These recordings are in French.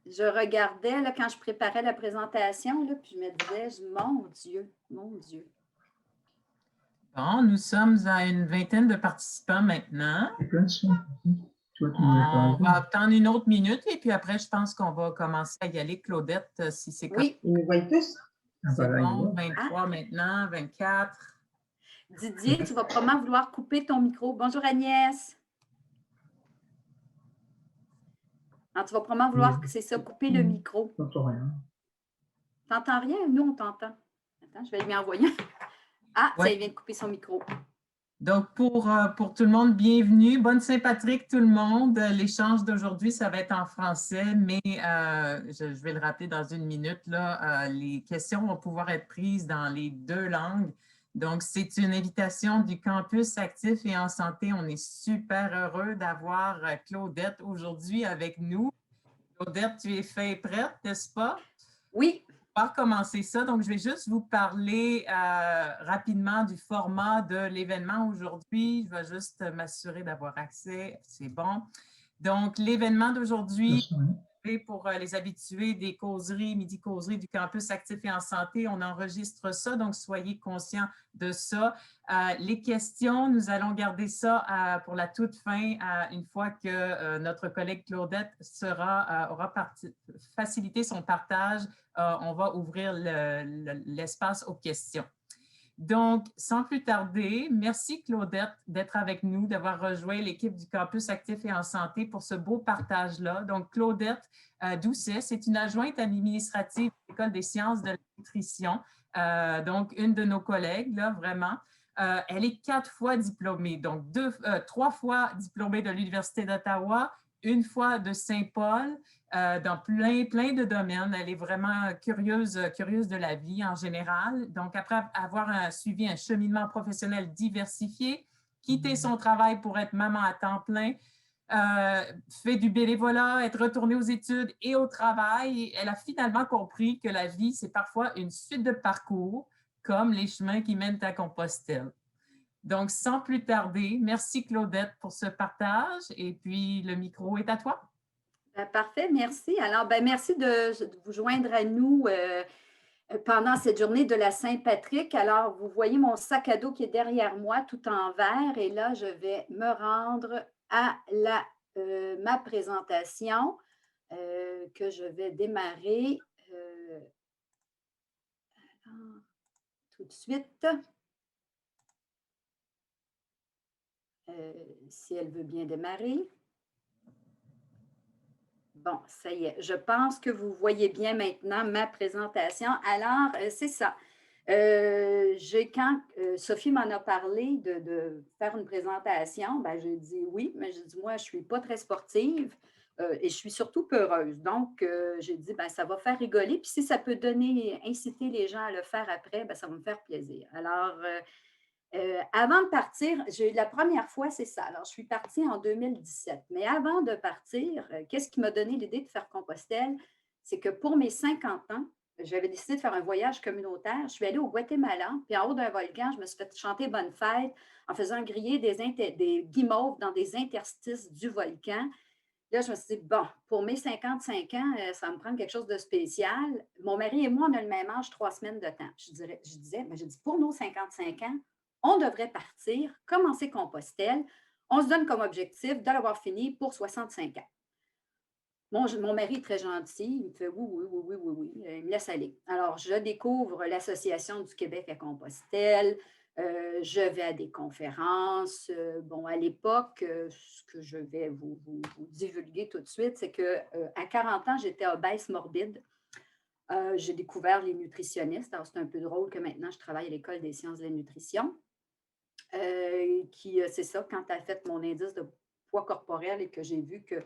je regardais là, quand je préparais la présentation, là, puis je me disais, mon Dieu, mon Dieu. Bon, nous sommes à une vingtaine de participants maintenant. On va attendre une autre minute et puis après, je pense qu'on va commencer à y aller. Claudette, si c'est comme Oui. Ils voient tous. c'est bon, 23 maintenant, 24. Didier, tu vas probablement vouloir couper ton micro. Bonjour Agnès. Alors, tu vas probablement vouloir, c'est ça, couper le micro. Je n'entends rien. T'entends rien? Nous, on t'entend. Attends, je vais lui envoyer. Ah, ça, Ouais. il vient de couper son micro. Donc, pour tout le monde, bienvenue. Bonne Saint-Patrick, tout le monde. L'échange d'aujourd'hui, ça va être en français, mais je vais le rappeler dans une minute. Là, les questions vont pouvoir être prises dans les deux langues. Donc, c'est une invitation du Campus Actif et en santé. On est super heureux d'avoir Claudette aujourd'hui avec nous. Claudette, tu es fait prête, n'est-ce pas? Oui. On va commencer ça. Donc, je vais juste vous parler rapidement du format de l'événement aujourd'hui. Je vais juste m'assurer d'avoir accès. C'est bon. Donc, l'événement d'aujourd'hui, pour les habitués des causeries, midi-causeries du Campus Actif et en santé, on enregistre ça, donc soyez conscients de ça. Les questions, nous allons garder ça pour la toute fin, une fois que notre collègue Claudette aura facilité son partage. On va ouvrir l'espace aux questions. Donc, sans plus tarder, merci Claudette d'être avec nous, d'avoir rejoint l'équipe du Campus Actif et en santé pour ce beau partage-là. Donc, Claudette Doucet, c'est une adjointe administrative de l'École des sciences de la nutrition, donc une de nos collègues, là, vraiment. Elle est 4 fois diplômée, donc 3 fois diplômée de l'Université d'Ottawa, 1 fois de Saint-Paul, dans plein de domaines. Elle est vraiment curieuse de la vie en général. Donc, après avoir suivi un cheminement professionnel diversifié, quitté son travail pour être maman à temps plein, fait du bénévolat, être retournée aux études et au travail, elle a finalement compris que la vie, c'est parfois une suite de parcours, comme les chemins qui mènent à Compostelle. Donc, sans plus tarder, merci Claudette pour ce partage et puis le micro est à toi. Parfait, merci. Alors, merci de vous joindre à nous pendant cette journée de la Saint-Patrick. Alors, vous voyez mon sac à dos qui est derrière moi, tout en vert, et là, je vais me rendre à ma présentation que je vais démarrer tout de suite. Si elle veut bien démarrer. Bon, ça y est. Je pense que vous voyez bien maintenant ma présentation. Alors, c'est ça. Quand Sophie m'en a parlé de faire une présentation, j'ai dit oui, mais j'ai dit moi, je ne suis pas très sportive et je suis surtout peureuse. Donc, j'ai dit, ça va faire rigoler. Puis si ça peut inciter les gens à le faire après, ça va me faire plaisir. Alors, avant de partir, la première fois, c'est ça. Alors, je suis partie en 2017. Mais avant de partir, qu'est-ce qui m'a donné l'idée de faire Compostelle? C'est que pour mes 50 ans, j'avais décidé de faire un voyage communautaire. Je suis allée au Guatemala, puis en haut d'un volcan, je me suis fait chanter Bonne fête en faisant griller des guimauves dans des interstices du volcan. Là, je me suis dit, bon, pour mes 55 ans, ça va me prendre quelque chose de spécial. Mon mari et moi, on a le même âge, 3 semaines de temps. J'ai dit, pour nos 55 ans, on devrait partir, commencer Compostelle. On se donne comme objectif de l'avoir fini pour 65 ans. Mon mari est très gentil. Il me fait oui. Il me laisse aller. Alors, je découvre l'Association du Québec à Compostelle. Je vais à des conférences. À l'époque, ce que je vais vous divulguer tout de suite, c'est qu'à 40 ans, j'étais obèse morbide. J'ai découvert les nutritionnistes. Alors, c'est un peu drôle que maintenant, je travaille à l'École des sciences de la nutrition. C'est ça, quand tu as fait mon indice de poids corporel et que j'ai vu que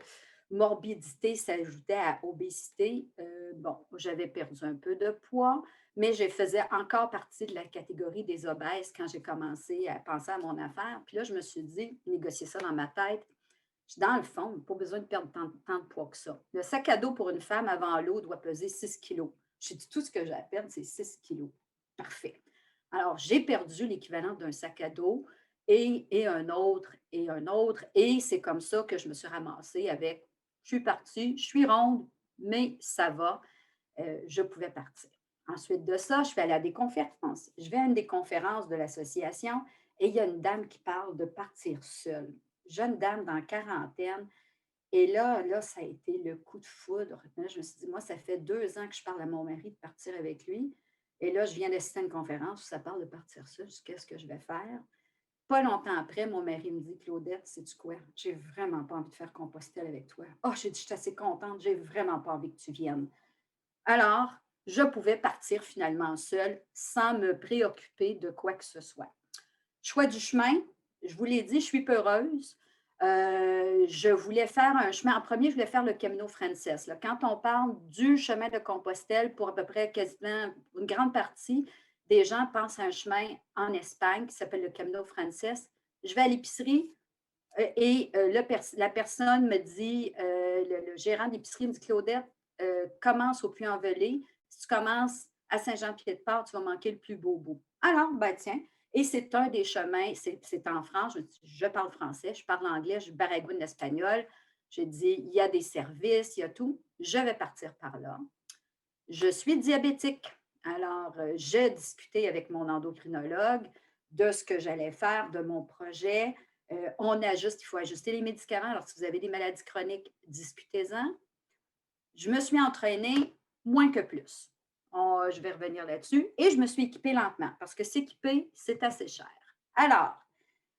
morbidité s'ajoutait à obésité, j'avais perdu un peu de poids, mais je faisais encore partie de la catégorie des obèses quand j'ai commencé à penser à mon affaire. Puis là, je me suis dit, négocier ça dans ma tête, dans le fond, pas besoin de perdre tant de poids que ça. Le sac à dos pour une femme avant l'eau doit peser 6 kilos. J'ai dit, tout ce que j'ai à perdre, c'est 6 kilos. Parfait. Alors, j'ai perdu l'équivalent d'un sac à dos et un autre, et c'est comme ça que je me suis ramassée avec, je suis partie, je suis ronde, mais ça va, je pouvais partir. Ensuite de ça, je suis allée à des conférences. Je vais à une des conférences de l'association et il y a une dame qui parle de partir seule. Jeune dame dans la quarantaine. Et là, ça a été le coup de foudre. Là, je me suis dit, moi, ça fait 2 ans que je parle à mon mari de partir avec lui. Et là, je viens d'assister à une conférence où ça parle de partir seule. Je dis, qu'est-ce que je vais faire? Pas longtemps après, mon mari me dit, Claudette, sais-tu quoi? J'ai vraiment pas envie de faire Compostelle avec toi. Oh, j'ai dit, je suis assez contente, j'ai vraiment pas envie que tu viennes. Alors, je pouvais partir finalement seule sans me préoccuper de quoi que ce soit. Choix du chemin, je vous l'ai dit, je suis peureuse. Je voulais faire un chemin. En premier, je voulais faire le Camino Frances. Là. Quand on parle du chemin de Compostelle, pour à peu près quasiment une grande partie, des gens pensent à un chemin en Espagne qui s'appelle le Camino Frances. Je vais à l'épicerie la personne me dit, le gérant d'épicerie me dit, Claudette, commence au Puy-en-Velay. Si tu commences à Saint-Jean-Pied-de-Port, tu vas manquer le plus beau bout. Alors, ben tiens, et c'est un des chemins, c'est en France, je parle français, je parle anglais, je baragouine l'espagnol. J'ai dit, il y a des services, il y a tout. Je vais partir par là. Je suis diabétique. Alors, j'ai discuté avec mon endocrinologue de ce que j'allais faire, de mon projet. Il faut ajuster les médicaments. Alors, si vous avez des maladies chroniques, discutez-en. Je me suis entraînée moins que plus. Je vais revenir là-dessus. Et je me suis équipée lentement parce que s'équiper, c'est assez cher. Alors,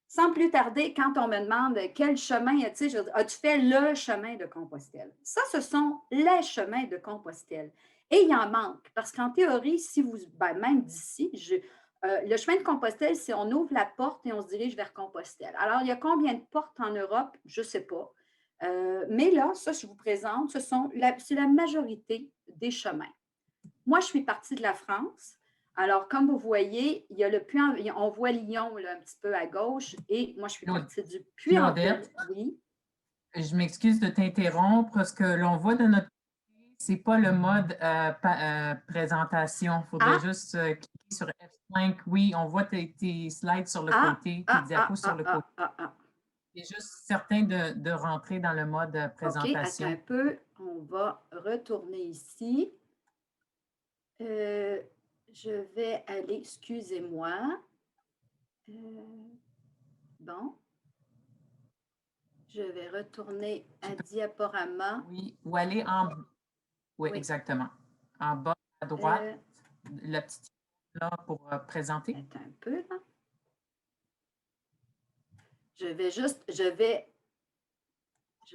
sans plus tarder, quand on me demande quel chemin as-tu, je dis, as-tu fait le chemin de Compostelle? Ça, ce sont les chemins de Compostelle. Et il en manque, parce qu'en théorie, si vous, même d'ici, le chemin de Compostelle, c'est on ouvre la porte et on se dirige vers Compostelle. Alors, il y a combien de portes en Europe? Je ne sais pas. Mais là, ça, je vous présente, c'est la majorité des chemins. Moi, je suis partie de la France. Alors, comme vous voyez, il y a le puits, on voit Lyon là, un petit peu à gauche, et moi, je suis partie du Puy-en-Velay. Claudette, Oui. je m'excuse de t'interrompre. Ce que l'on voit de notre côté, c'est pas le mode présentation. Il faudrait Ah, juste cliquer sur F5. Oui, on voit tes slides sur le ah, côté, tes ah, ah, diapos sur ah, le ah, côté. ah, ah. C'est juste certain de rentrer dans le mode OK, attends un présentation. peu. On va retourner ici. Euh, je vais aller, excusez-moi. Bon, je vais retourner Tu à peux, diaporama. oui, ou aller en, oui, Oui. exactement. En bas à droite, Euh, la petite là pour présenter. attends un peu, là. Je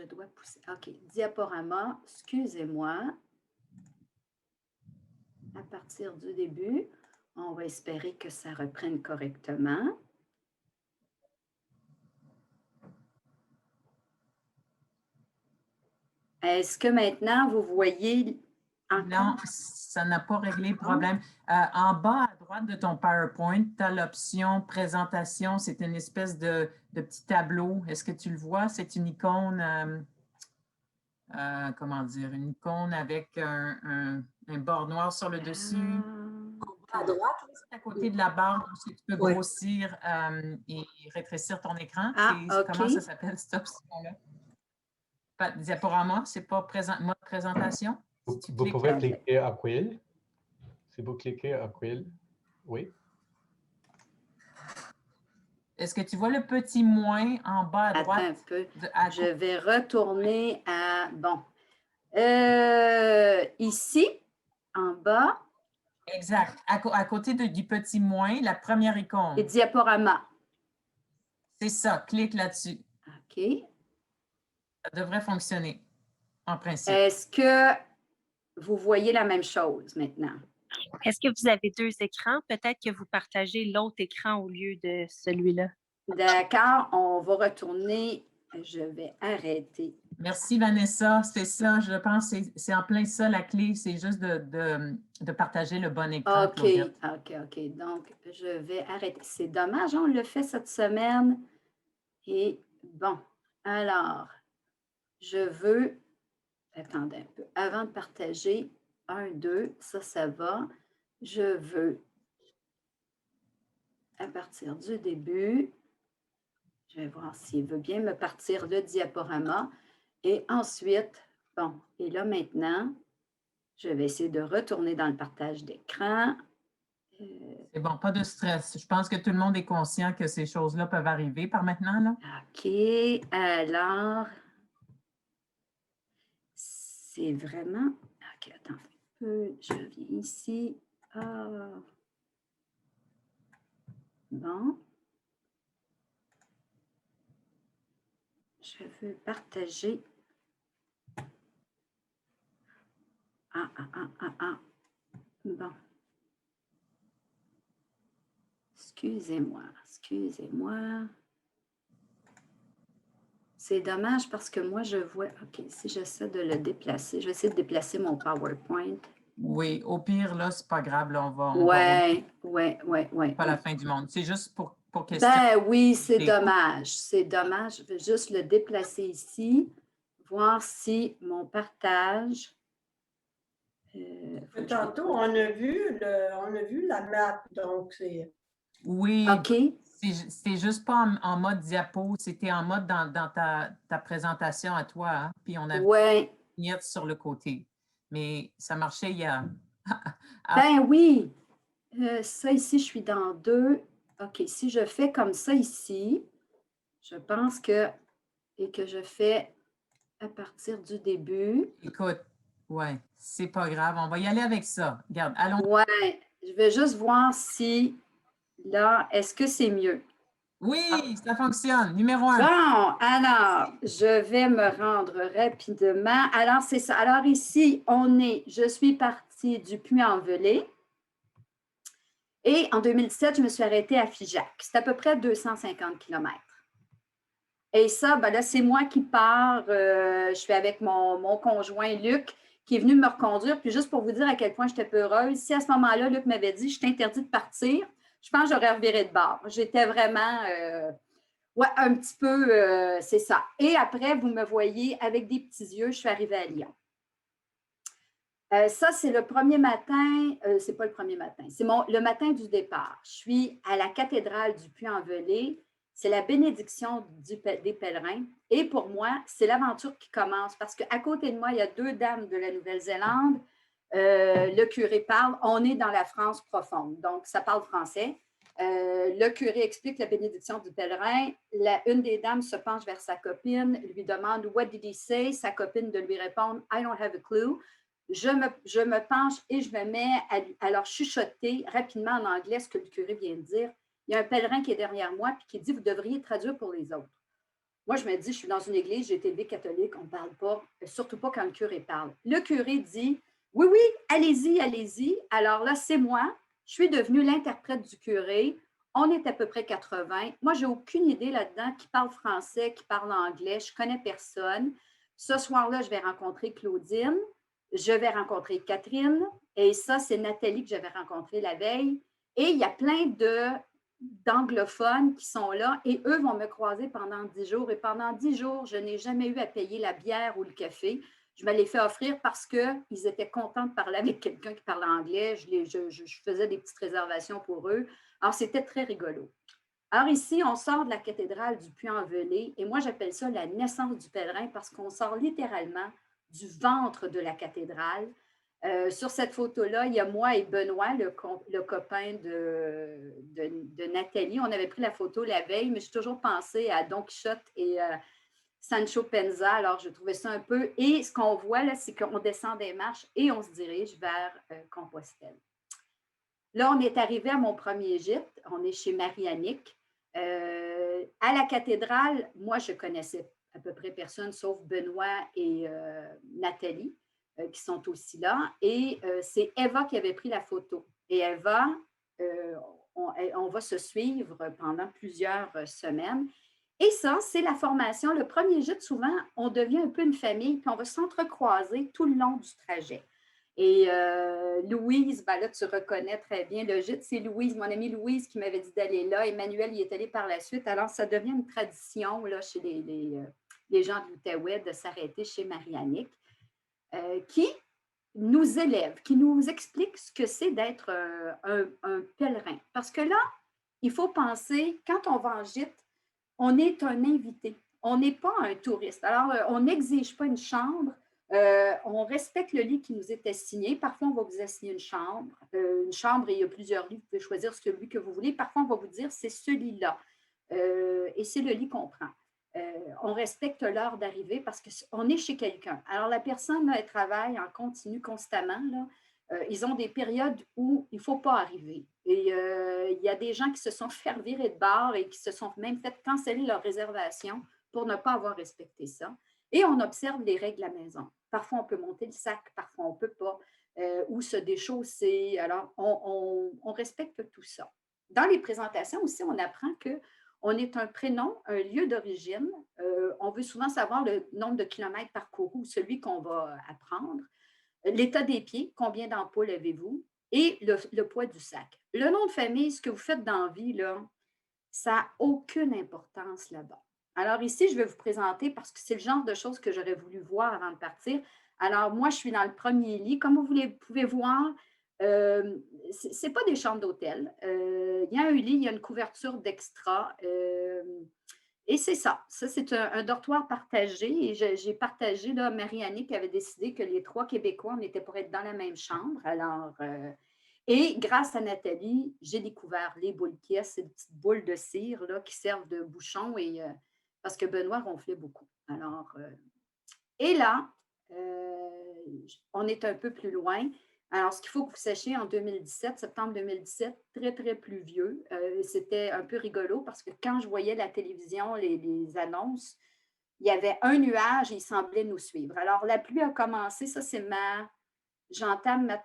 dois pousser. OK, diaporama, excusez-moi. À partir du début, on va espérer que ça reprenne correctement. Est-ce que maintenant, vous voyez Non, encore? ça n'a pas réglé le Non? problème. En bas à droite de ton PowerPoint, tu as l'option présentation. C'est une espèce de petit tableau. Est-ce que tu le vois? C'est une icône, comment dire, une icône avec un bord noir sur le dessus. À droite, c'est à côté de la barre où tu peux grossir et rétrécir ton écran. OK. Comment ça s'appelle cette option-là? Diaporama, c'est pas mode présentation? Si tu Vous cliques pouvez là. cliquer à Quill. Si vous cliquez à Quill, oui. Est-ce que tu vois le petit moins en bas à Attends un droite? peu. À Je vais retourner à... Bon. Ici, en bas, exact. À côté du petit moins, la première et icône. diaporama. C'est ça. Clique là-dessus. OK. Ça devrait fonctionner, en principe. Est-ce que vous voyez la même chose maintenant? Est-ce que vous avez 2 écrans? Peut-être que vous partagez l'autre écran au lieu de celui-là. D'accord, on va retourner. Je vais arrêter. Merci, Vanessa. C'est ça, je pense, c'est en plein ça la clé. C'est juste de partager le bon écran, OK, Claudette. OK. Donc, je vais arrêter. C'est dommage, on le fait cette semaine. Et bon, alors, je veux... Attendez un peu. Avant de partager, 1, 2, ça va. Je veux, à partir du début, je vais voir s'il veut bien me partir le diaporama. Et ensuite, Bon, et là maintenant, je vais essayer de retourner dans le partage d'écran. C'est bon, pas de stress. Je pense que tout le monde est conscient que ces choses-là peuvent arriver par maintenant, là. OK, alors, c'est vraiment... OK, attends un peu, je viens ici. Ah. Bon. Je veux partager. Bon. Excusez-moi. C'est dommage parce que moi, je vois... OK, si j'essaie de le déplacer, je vais essayer de déplacer mon PowerPoint. Oui, au pire, là, c'est pas grave, là, on va Ouais. pas la fin du monde. C'est juste pour question. Ben oui, c'est dommage. C'est dommage. Je vais juste le déplacer ici, voir si mon partage... Tantôt, on a vu la map, donc c'est... Oui, OK. c'est juste pas en mode diapo, c'était en mode dans ta présentation à toi, hein, puis on avait Ouais. une vignette sur le côté. Mais ça marchait il y a... Ben oui. Ça ici, je suis dans 2. OK, si je fais comme ça ici, je pense que... Et que je fais à partir du début. Écoute, ouais, c'est pas grave, on va y aller avec ça. Regarde, allons. Ouais, je vais juste voir si, là, est-ce que c'est mieux? Oui, ça fonctionne. Numéro 1. Bon, alors, je vais me rendre rapidement. Alors, c'est ça. Alors, ici, je suis partie du Puy-en-Velay. Et en 2007, je me suis arrêtée à Figeac. C'est à peu près 250 km. Et ça, ben là, c'est moi qui pars. Je suis avec mon conjoint Luc qui est venu me reconduire. Puis juste pour vous dire à quel point j'étais peureuse, si à ce moment-là, Luc m'avait dit « je t'interdis de partir », je pense que j'aurais reviré de bord. J'étais vraiment, un petit peu, c'est ça. Et après, vous me voyez avec des petits yeux, je suis arrivée à Lyon. Ça, c'est le premier matin, c'est pas le premier matin, c'est le matin du départ. Je suis à la cathédrale du Puy-en-Velay. C'est la bénédiction des pèlerins. Et pour moi, c'est l'aventure qui commence parce qu'à côté de moi, il y a 2 dames de la Nouvelle-Zélande. Le curé parle. On est dans la France profonde, donc ça parle français. Le curé explique la bénédiction du pèlerin. Une des dames se penche vers sa copine, lui demande « What did he say? » Sa copine de lui répondre « I don't have a clue. » Je me penche et je me mets à leur chuchoter rapidement en anglais ce que le curé vient de dire. Il y a un pèlerin qui est derrière moi et qui dit « Vous devriez traduire pour les autres. » Moi, je me dis, je suis dans une église, j'ai été élevée catholique, on ne parle pas, surtout pas quand le curé parle. Le curé dit « Oui, allez-y, allez-y. » Alors là, c'est moi. Je suis devenue l'interprète du curé. On est à peu près 80. Moi, je n'ai aucune idée là-dedans qui parle français, qui parle anglais. Je ne connais personne. Ce soir-là, je vais rencontrer Claudine. Je vais rencontrer Catherine. Et ça, c'est Nathalie que j'avais rencontrée la veille. Et il y a plein d'anglophones qui sont là et eux vont me croiser pendant 10 jours. Et pendant 10 jours, je n'ai jamais eu à payer la bière ou le café. Je me les fais offrir parce qu'ils étaient contents de parler avec quelqu'un qui parle anglais. Je faisais des petites réservations pour eux. Alors, c'était très rigolo. Alors ici, on sort de la cathédrale du Puy-en-Velay et moi, j'appelle ça la naissance du pèlerin parce qu'on sort littéralement du ventre de la cathédrale. Sur cette photo-là, il y a moi et Benoît, le copain de Nathalie. On avait pris la photo la veille, mais j'ai toujours pensé à Don Quichotte et Sancho Panza. Alors, je trouvais ça un peu... Et ce qu'on voit, là, c'est qu'on descend des marches et on se dirige vers Compostelle. Là, on est arrivé à mon premier gîte. On est chez Marie-Annick. À la cathédrale, moi, je connaissais à peu près personne, sauf Benoît et Nathalie, qui sont aussi là. Et c'est Eva qui avait pris la photo. Et Eva, on va se suivre pendant plusieurs semaines. Et ça, c'est la formation. Le premier gîte, souvent, on devient un peu une famille, puis on va s'entrecroiser tout le long du trajet. Et Louise, ben là, tu reconnais très bien le gîte. C'est Louise, mon amie Louise, qui m'avait dit d'aller là. Emmanuel y est allé par la suite. Alors, ça devient une tradition là, chez les gens de l'Outaouais de s'arrêter chez Marie-Annick, qui nous élève, qui nous explique ce que c'est d'être un pèlerin. Parce que là, il faut penser, quand on va en gîte, on est un invité. On n'est pas un touriste. Alors, on n'exige pas une chambre. On respecte le lit qui nous est assigné. Parfois, on va vous assigner une chambre. Une chambre, et il y a plusieurs lits. Vous pouvez choisir celui que vous voulez. Parfois, on va vous dire, c'est ce lit-là. Et c'est le lit qu'on prend. On respecte l'heure d'arrivée parce qu'on est chez quelqu'un. Alors, la personne, là, elle travaille en continu constamment. Là. Ils ont des périodes où il ne faut pas arriver. Et il y a des gens qui se sont fait virer de bord et qui se sont même fait canceller leur réservation pour ne pas avoir respecté ça. Et on observe les règles de la maison. Parfois, on peut monter le sac, parfois, on ne peut pas, ou se déchausser. Alors, on respecte tout ça. Dans les présentations aussi, on apprend qu'on est un prénom, un lieu d'origine. On veut souvent savoir le nombre de kilomètres parcourus, celui qu'on va apprendre. L'état des pieds, combien d'ampoules avez-vous? Et le poids du sac. Le nom de famille, ce que vous faites dans la vie, là, ça n'a aucune importance là-bas. Alors ici, je vais vous présenter parce que c'est le genre de choses que j'aurais voulu voir avant de partir. Alors moi, je suis dans le premier lit. Comme vous pouvez voir, ce n'est pas des chambres d'hôtel. Il y a un lit, il y a une couverture d'extra. Et c'est ça. Ça, c'est un dortoir partagé. Et j'ai partagé, là, Marie-Annie qui avait décidé que les 3 Québécois, on était pour être dans la même chambre. Alors, et grâce à Nathalie, j'ai découvert les boules Kies, ces petites boules de cire là, qui servent de bouchon parce que Benoît ronflait beaucoup. Alors, et là, on est un peu plus loin. Alors, ce qu'il faut que vous sachiez, en 2017, septembre 2017, très, très pluvieux. C'était un peu rigolo parce que quand je voyais la télévision, les annonces, il y avait un nuage et il semblait nous suivre. Alors, la pluie a commencé. Ça, j'entame ma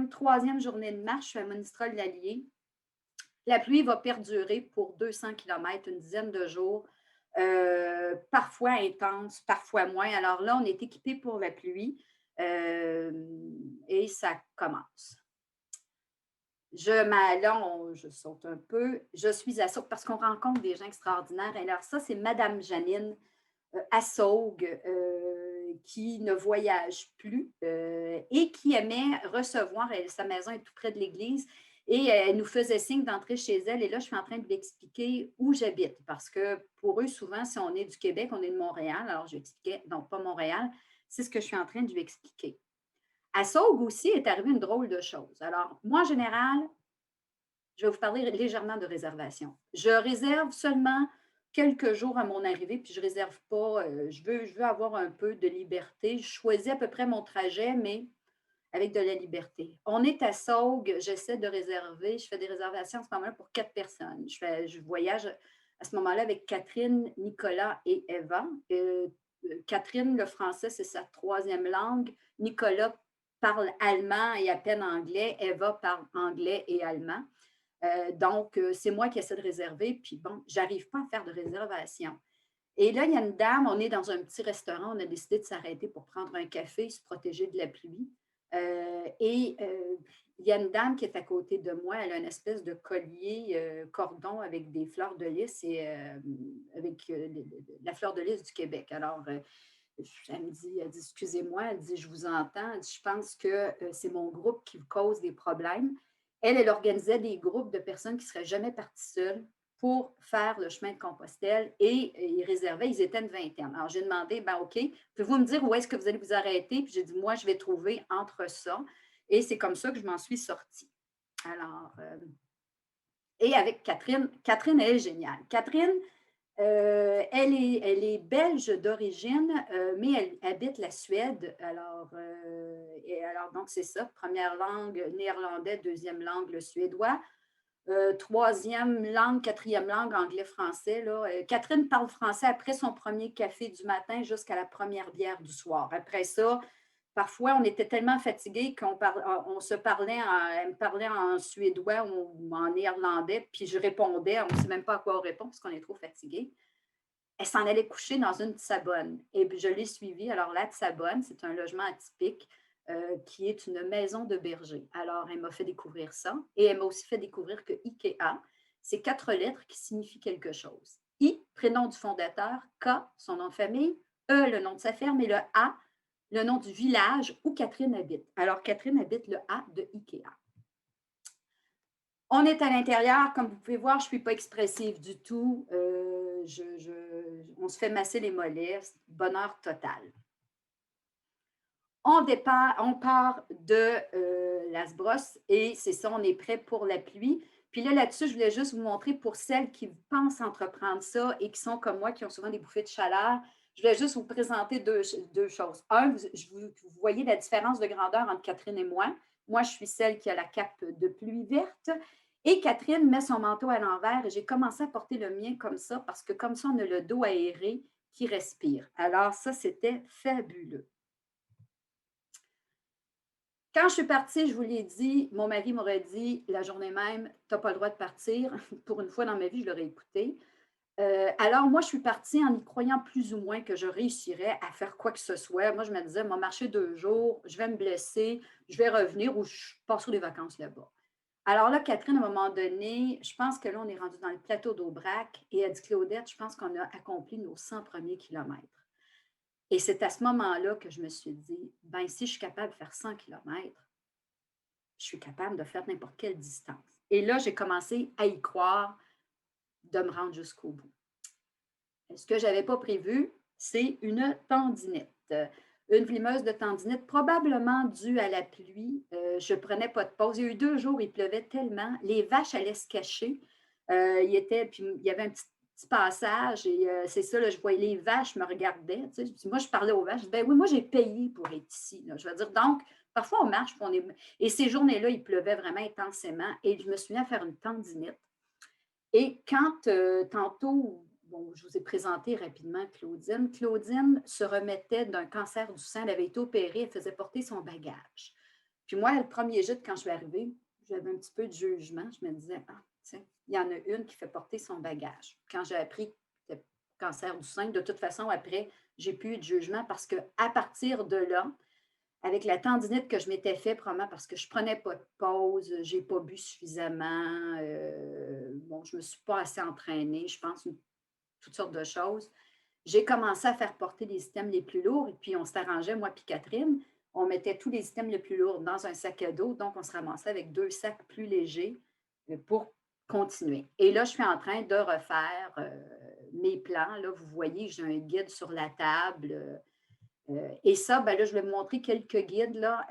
troisième journée de marche. Je suis à Monistrol-l'Allier. La pluie va perdurer pour 200 km, une dizaine de jours, parfois intense, parfois moins. Alors là, on est équipé pour la pluie et ça commence. Je saute un peu. Je suis à Saugues parce qu'on rencontre des gens extraordinaires. Et alors ça, c'est Madame Janine à Saugues qui ne voyage plus et qui aimait recevoir, sa maison est tout près de l'église, et elle nous faisait signe d'entrer chez elle. Et là, je suis en train de lui expliquer où j'habite parce que pour eux, souvent, si on est du Québec, on est de Montréal. Alors, je lui expliquais, non, pas Montréal, c'est ce que je suis en train de lui expliquer. À Saugues aussi est arrivée une drôle de chose. Alors, moi, en général, je vais vous parler légèrement de réservation. Je réserve seulement quelques jours à mon arrivée, puis je ne réserve pas. Je veux avoir un peu de liberté. Je choisis à peu près mon trajet, mais avec de la liberté. On est à Saugues, j'essaie de réserver. Je fais des réservations en ce moment-là pour 4 personnes. Je voyage à ce moment-là avec Catherine, Nicolas et Eva. Catherine, le français, c'est sa 3e langue. Nicolas parle allemand et à peine anglais. Eva parle anglais et allemand. Donc, c'est moi qui essaie de réserver. Puis bon, je n'arrive pas à faire de réservation. Et là, il y a une dame, on est dans un petit restaurant, on a décidé de s'arrêter pour prendre un café, se protéger de la pluie. Il y a une dame qui est à côté de moi, elle a une espèce de collier cordon avec des fleurs de lys et avec la fleur de lys du Québec. Alors, elle dit, excusez-moi, elle dit, je vous entends. Elle dit, je pense que c'est mon groupe qui vous cause des problèmes. Elle organisait des groupes de personnes qui ne seraient jamais parties seules pour faire le chemin de Compostelle et ils réservaient, ils étaient une vingtaine. Alors, j'ai demandé, ben OK, pouvez-vous me dire où est-ce que vous allez vous arrêter? Puis j'ai dit, moi, je vais trouver entre ça. Et c'est comme ça que je m'en suis sortie. Alors, et avec Catherine, elle est géniale. Catherine, elle est belge d'origine, mais elle habite la Suède. Alors, donc, c'est ça. Première langue, néerlandais. Deuxième langue, le suédois. 3e langue, 4e langue, anglais-français. Catherine parle français après son premier café du matin jusqu'à la première bière du soir. Après ça, parfois, on était tellement fatigués on se parlait, elle me parlait en suédois ou en néerlandais, puis je répondais, on ne sait même pas à quoi on répond parce qu'on est trop fatigué. Elle s'en allait coucher dans une tsabonne. Et je l'ai suivie. Alors, la tsabonne, c'est un logement atypique qui est une maison de berger. Alors, elle m'a fait découvrir ça. Et elle m'a aussi fait découvrir que IKEA, c'est 4 lettres qui signifient quelque chose. I, prénom du fondateur. K, son nom de famille. E, le nom de sa ferme. Et le A, le nom du village où Catherine habite. Alors, Catherine habite le A de IKEA. On est à l'intérieur. Comme vous pouvez voir, je ne suis pas expressive du tout. On se fait masser les mollets. Bonheur total. On part de Las-Brosses et c'est ça, on est prêt pour la pluie. Puis là-dessus, je voulais juste vous montrer pour celles qui pensent entreprendre ça et qui sont comme moi, qui ont souvent des bouffées de chaleur, je voulais juste vous présenter deux choses. Un, vous voyez la différence de grandeur entre Catherine et moi. Moi, je suis celle qui a la cape de pluie verte. Et Catherine met son manteau à l'envers et j'ai commencé à porter le mien comme ça parce que comme ça, on a le dos aéré qui respire. Alors ça, c'était fabuleux. Quand je suis partie, je vous l'ai dit, mon mari m'aurait dit la journée même, tu n'as pas le droit de partir. Pour une fois dans ma vie, je l'aurais écouté. Alors, moi, je suis partie en y croyant plus ou moins que je réussirais à faire quoi que ce soit. Moi, je me disais, moi, marcher 2 jours, je vais me blesser, je vais revenir ou je passerai des vacances là-bas. Alors là, Catherine, à un moment donné, je pense que là, on est rendu dans le plateau d'Aubrac et elle dit, Claudette, je pense qu'on a accompli nos 100 premiers kilomètres. Et c'est à ce moment-là que je me suis dit, ben si je suis capable de faire 100 kilomètres, je suis capable de faire n'importe quelle distance. Et là, j'ai commencé à y croire, de me rendre jusqu'au bout. Ce que je n'avais pas prévu, c'est une tendinite. Une flimeuse de tendinite, probablement due à la pluie. Je ne prenais pas de pause. Il y a eu 2 jours, il pleuvait tellement. Les vaches allaient se cacher. Puis il y avait un petit passage et c'est ça, là, je voyais les vaches me regardaient. Tu sais, moi, je parlais aux vaches. Je disais, ben oui, moi, j'ai payé pour être ici. Là. Je veux dire, donc, parfois, on marche. Et ces journées-là, il pleuvait vraiment intensément. Et je me suis mis à faire une tendinite. Et quand tantôt, bon, je vous ai présenté rapidement Claudine. Claudine se remettait d'un cancer du sein. Elle avait été opérée, elle faisait porter son bagage. Puis moi, le premier jet, quand je suis arrivée, j'avais un petit peu de jugement. Je me disais, ah, tiens, il y en a une qui fait porter son bagage. Quand j'ai appris que c'était cancer du sein, de toute façon, après, j'ai plus eu de jugement parce qu'à partir de là, avec la tendinite que je m'étais fait, probablement parce que je ne prenais pas de pause, je n'ai pas bu suffisamment, bon, je ne me suis pas assez entraînée, je pense, toutes sortes de choses. J'ai commencé à faire porter les items les plus lourds et puis on s'arrangeait, moi et Catherine, on mettait tous les items les plus lourds dans un sac à dos, donc on se ramassait avec 2 sacs plus légers pour continuer. Et là, je suis en train de refaire mes plans. Là, vous voyez, j'ai un guide sur la table. Et ça, ben là, je vais vous montrer quelques guides. Là,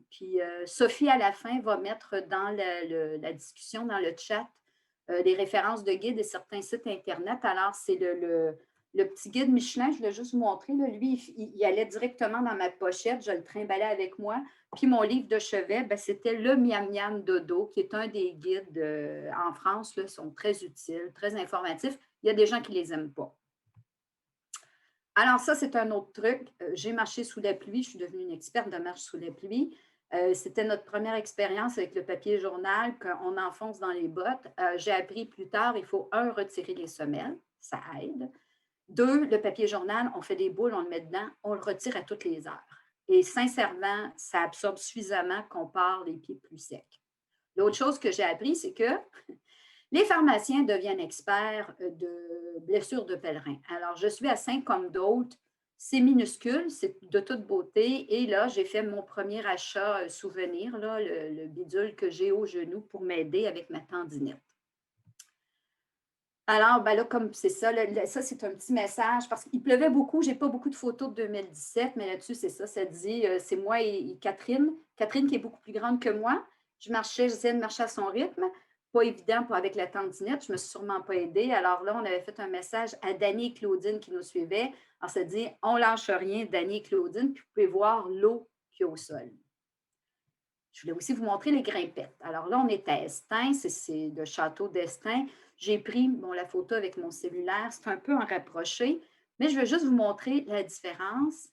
puis Sophie, à la fin, va mettre dans la discussion, dans le chat, des références de guides et certains sites Internet. Alors, c'est le petit guide Michelin, je voulais juste vous montrer. Là, lui, il allait directement dans ma pochette, je le trimballais avec moi. Puis mon livre de chevet, ben, c'était le Miam Miam Dodo, qui est un des guides en France. Là, ils sont très utiles, très informatifs. Il y a des gens qui ne les aiment pas. Alors, ça, c'est un autre truc. J'ai marché sous la pluie. Je suis devenue une experte de marche sous la pluie. C'était notre première expérience avec le papier journal qu'on enfonce dans les bottes. J'ai appris plus tard, il faut, 1, retirer les semelles. Ça aide. 2, le papier journal, on fait des boules, on le met dedans, on le retire à toutes les heures. Et sincèrement, ça absorbe suffisamment qu'on part les pieds plus secs. L'autre chose que j'ai appris, c'est que les pharmaciens deviennent experts de blessures de pèlerin. Alors, je suis à 5 comme d'autres. C'est minuscule, c'est de toute beauté. Et là, j'ai fait mon premier achat souvenir, là, le bidule que j'ai au genou pour m'aider avec ma tendinite. Alors, ben là, comme c'est ça, ça, c'est un petit message parce qu'il pleuvait beaucoup. Je n'ai pas beaucoup de photos de 2017, mais là-dessus, c'est ça. Ça dit, c'est moi et Catherine. Catherine qui est beaucoup plus grande que moi. J'essayais de marcher à son rythme. Pas évident avec la tendinite. Je ne me suis sûrement pas aidée. Alors là, on avait fait un message à Dany et Claudine qui nous suivaient. On s'est dit, on ne lâche rien, Dany et Claudine, puis vous pouvez voir l'eau qu'il y a au sol. Je voulais aussi vous montrer les grimpettes. Alors là, on est à Estaing, c'est le château d'Estaing. J'ai pris la photo avec mon cellulaire. C'est un peu en rapproché, mais je veux juste vous montrer la différence.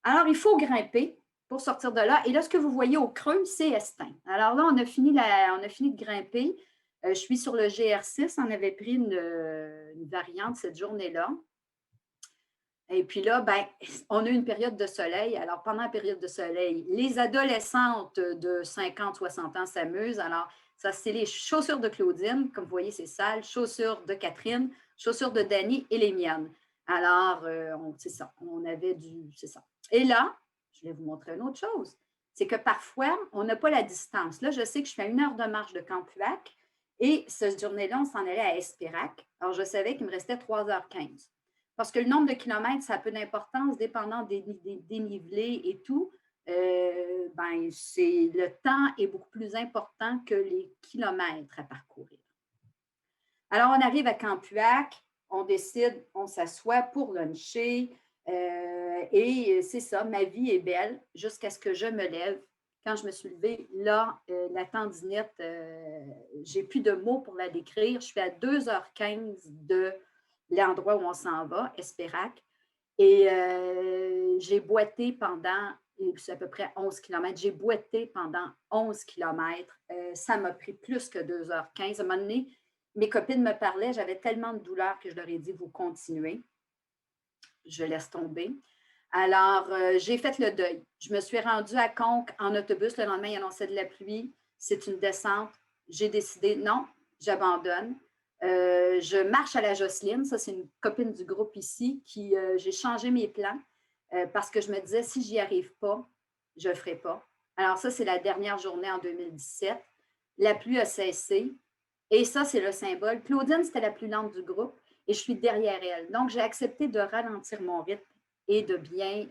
Alors, il faut grimper pour sortir de là. Et là, ce que vous voyez au creux, c'est Estaing. Alors là, on a fini de grimper. Je suis sur le GR6. On avait pris une variante cette journée-là. Et puis là, ben, on a eu une période de soleil. Alors, pendant la période de soleil, les adolescentes de 50, 60 ans s'amusent. Alors, ça, c'est les chaussures de Claudine. Comme vous voyez, c'est sale. Chaussures de Catherine, chaussures de Dany et les miennes. Alors, c'est ça. On avait c'est ça. Et là, je vais vous montrer une autre chose. C'est que parfois, on n'a pas la distance. Là, je sais que je fais 1 heure de marche de Campuac et cette journée-là, on s'en allait à Espirac. Alors, je savais qu'il me restait 3h15. Parce que le nombre de kilomètres, ça a peu d'importance, dépendant des dénivelés et tout. le temps est beaucoup plus important que les kilomètres à parcourir. Alors, on arrive à Campuac, on décide, on s'assoit pour luncher. Et c'est ça, ma vie est belle jusqu'à ce que je me lève. Quand je me suis levée, là, la tendinite, j'ai plus de mots pour la décrire. Je suis à 2h15 de l'endroit où on s'en va, Espérac. Et j'ai boité pendant, c'est à peu près 11 km. J'ai boité pendant 11 km. Ça m'a pris plus que 2h15. À un moment donné, mes copines me parlaient, j'avais tellement de douleur que je leur ai dit, vous continuez. Je laisse tomber. Alors, j'ai fait le deuil. Je me suis rendue à Conques en autobus. Le lendemain, il annonçait de la pluie. C'est une descente. J'ai décidé, non, j'abandonne. Je marche à la Jocelyne. Ça, c'est une copine du groupe ici qui, j'ai changé mes plans parce que je me disais, si j'y arrive pas, je ne le ferai pas. Alors, ça, c'est la dernière journée en 2017. La pluie a cessé. Et ça, c'est le symbole. Claudine, c'était la plus lente du groupe et je suis derrière elle. Donc, j'ai accepté de ralentir mon rythme et de bien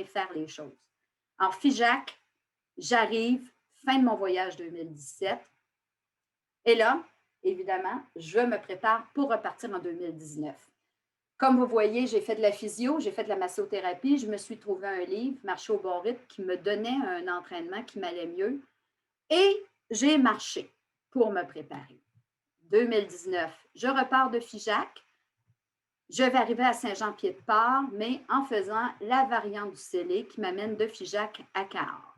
faire les choses. Alors, Figeac, j'arrive, fin de mon voyage 2017. Et là, évidemment, je me prépare pour repartir en 2019. Comme vous voyez, j'ai fait de la physio, j'ai fait de la massothérapie, je me suis trouvé un livre, Marcher au bon rythme, qui me donnait un entraînement qui m'allait mieux. Et j'ai marché pour me préparer. 2019, je repars de Figeac. Je vais arriver à Saint-Jean-Pied-de-Port, mais en faisant la variante du Célé qui m'amène de Figeac à Cahors.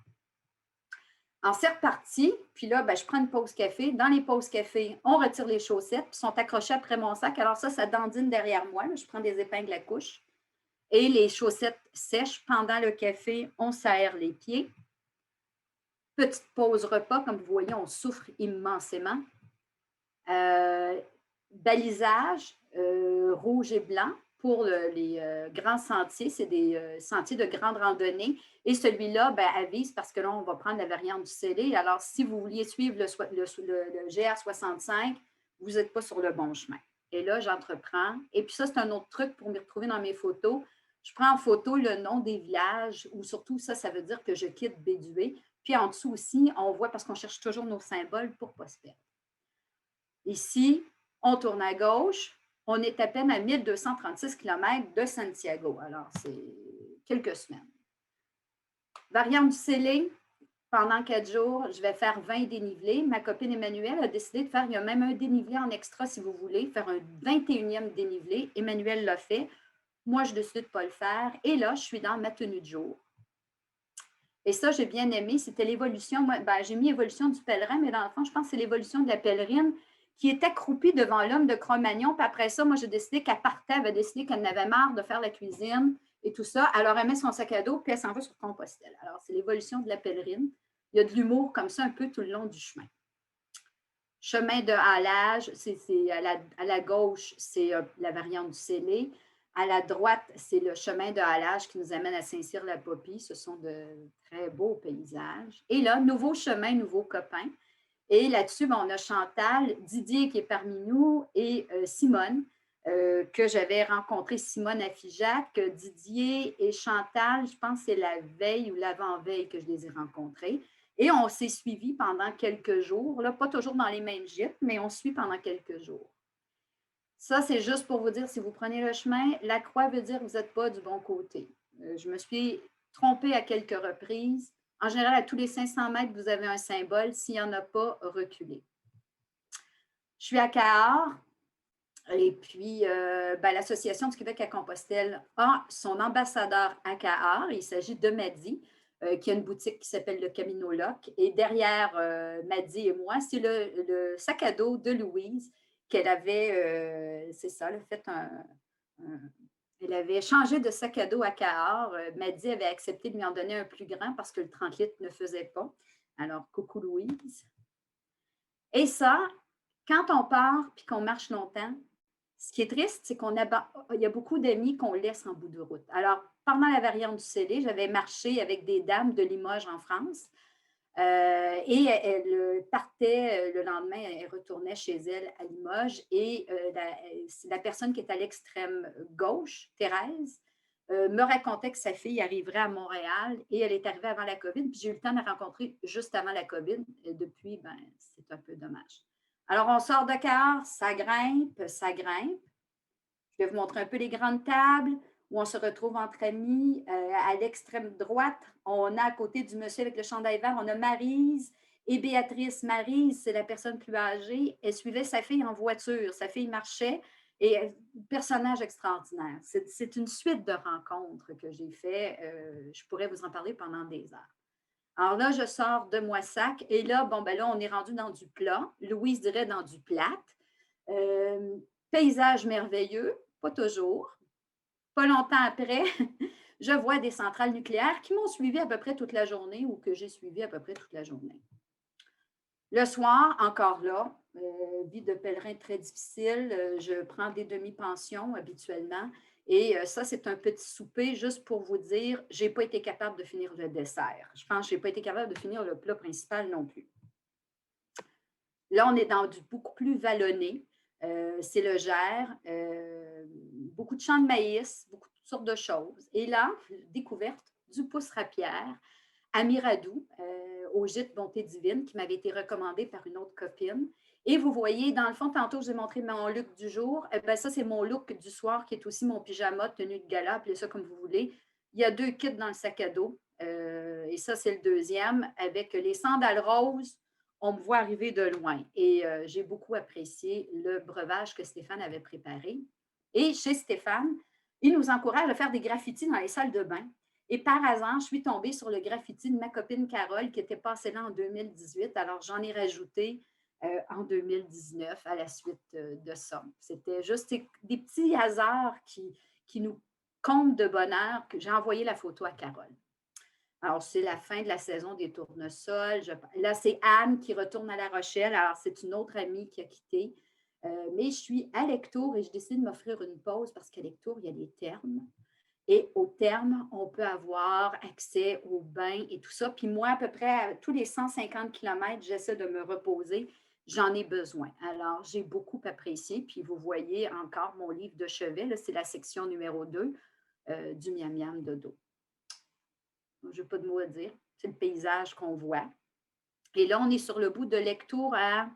Alors, c'est reparti. Puis là, je prends une pause café. Dans les pauses café, on retire les chaussettes, puis sont accrochées après mon sac. Alors ça dandine derrière moi. Là, je prends des épingles à couche. Et les chaussettes sèchent. Pendant le café, on s'aère les pieds. Petite pause repas. Comme vous voyez, on souffre immensément. Balisage rouge et blanc pour les grands sentiers. C'est des sentiers de grande randonnée. Et celui-là, avise parce que là, on va prendre la variante du Célé. Alors, si vous vouliez suivre le GR65, vous n'êtes pas sur le bon chemin. Et là, j'entreprends. Et puis ça, c'est un autre truc pour me retrouver dans mes photos. Je prends en photo le nom des villages, ou surtout ça veut dire que je quitte Bédué. Puis en dessous aussi, on voit, parce qu'on cherche toujours nos symboles pour ne pas se perdre. Ici, on tourne à gauche. On est à peine à 1236 km de Santiago. Alors, c'est quelques semaines. Variante du Célé, pendant 4 jours, je vais faire 20 dénivelés. Ma copine Emmanuelle a décidé de faire, il y a même un dénivelé en extra si vous voulez, faire un 21e dénivelé. Emmanuelle l'a fait. Moi, je décide de ne pas le faire. Et là, je suis dans ma tenue de jour. Et ça, j'ai bien aimé. C'était l'évolution. J'ai mis évolution du pèlerin, mais dans le fond, je pense que c'est l'évolution de la pèlerine qui est accroupie devant l'homme de Cro-Magnon. Puis après ça, moi, j'ai décidé qu'elle partait, elle avait décidé qu'elle en avait marre de faire la cuisine et tout ça. Alors, elle met son sac à dos, puis elle s'en va sur Compostelle. Alors, c'est l'évolution de la pèlerine. Il y a de l'humour comme ça un peu tout le long du chemin. Chemin de halage, c'est à la gauche, c'est la variante du Célé. À la droite, c'est le chemin de halage qui nous amène à Saint-Cyr-la-Popie. Ce sont de très beaux paysages. Et là, nouveau chemin, nouveau copain. Et là-dessus, on a Chantal, Didier qui est parmi nous et Simone, que j'avais rencontré, Simone à Figeac. Didier et Chantal, je pense que c'est la veille ou l'avant-veille que je les ai rencontrés. Et on s'est suivis pendant quelques jours, là, pas toujours dans les mêmes gîtes, mais on suit pendant quelques jours. Ça, c'est juste pour vous dire, si vous prenez le chemin, la croix veut dire que vous n'êtes pas du bon côté. Je me suis trompée à quelques reprises. En général, à tous les 500 mètres, vous avez un symbole. S'il n'y en a pas, reculez. Je suis à Cahors. Et puis, l'Association du Québec à Compostelle a son ambassadeur à Cahors. Il s'agit de Madi, qui a une boutique qui s'appelle le Camino Loc. Et derrière Madi et moi, c'est le sac à dos de Louise qu'elle avait, c'est ça, elle a fait elle avait changé de sac à dos à Cahors. Madi avait accepté de lui en donner un plus grand parce que le 30 litres ne faisait pas. Alors, coucou Louise. Et ça, quand on part et qu'on marche longtemps, ce qui est triste, c'est qu'il y a beaucoup d'amis qu'on laisse en bout de route. Alors, pendant la variante du Célé, j'avais marché avec des dames de Limoges en France. Et elle partait le lendemain, elle retournait chez elle à Limoges et la personne qui est à l'extrême gauche, Thérèse, me racontait que sa fille arriverait à Montréal et elle est arrivée avant la COVID. Puis j'ai eu le temps de la rencontrer juste avant la COVID. Et depuis, ben, c'est un peu dommage. Alors, on sort de car, ça grimpe, ça grimpe. Je vais vous montrer un peu les grandes tables où on se retrouve entre amis. À l'extrême droite, on a à côté du monsieur avec le chandail vert, on a Maryse et Béatrice. Maryse, c'est la personne plus âgée. Elle suivait sa fille en voiture. Sa fille marchait et personnage extraordinaire. C'est une suite de rencontres que j'ai fait. Je pourrais vous en parler pendant des heures. Alors là, je sors de Moissac et là, bon, ben là, on est rendu dans du plat. Louise dirait dans du plate. Euh, Paysage merveilleux, pas toujours. Pas longtemps après, je vois des centrales nucléaires qui m'ont suivi à peu près toute la journée ou que j'ai suivi à peu près toute la journée. Le soir, encore là, vie de pèlerin très difficile. Je prends des demi-pensions habituellement. Et ça, c'est un petit souper juste pour vous dire, je n'ai pas été capable de finir le dessert. Je pense que je n'ai pas été capable de finir le plat principal non plus. Là, on est dans du beaucoup plus vallonné. C'est le Gers, beaucoup de champs de maïs, beaucoup de toutes sortes de choses. Et là, découverte du pousse-rapière à Miradou, au gîte Bonté Divine, qui m'avait été recommandé par une autre copine. Et vous voyez, dans le fond, tantôt, je vous ai montré mon look du jour. Ben, ça, c'est mon look du soir, qui est aussi mon pyjama, tenue de gala, appelez ça comme vous voulez. Il y a 2 kits dans le sac à dos. Et ça, c'est le deuxième, avec les sandales roses. On me voit arriver de loin. Et j'ai beaucoup apprécié le breuvage que Stéphane avait préparé. Et chez Stéphane, il nous encourage à faire des graffitis dans les salles de bain. Et par hasard, je suis tombée sur le graffiti de ma copine Carole qui était passée là en 2018. Alors, j'en ai rajouté en 2019 à la suite de ça. C'était juste des petits hasards qui nous comblent de bonheur. J'ai envoyé la photo à Carole. Alors, c'est la fin de la saison des tournesols. Là, c'est Anne qui retourne à La Rochelle. Alors, c'est une autre amie qui a quitté. Mais je suis à Lectoure et je décide de m'offrir une pause parce qu'à Lectoure, il y a des thermes. Et au terme, on peut avoir accès aux bains et tout ça. Puis moi, à peu près tous les 150 km, j'essaie de me reposer. J'en ai besoin. Alors, j'ai beaucoup apprécié. Puis vous voyez encore mon livre de chevet. C'est la section numéro 2 du Miam Miam Dodo. Je n'ai pas de mots à dire. C'est le paysage qu'on voit. Et là, on est sur le bout de Lectoure à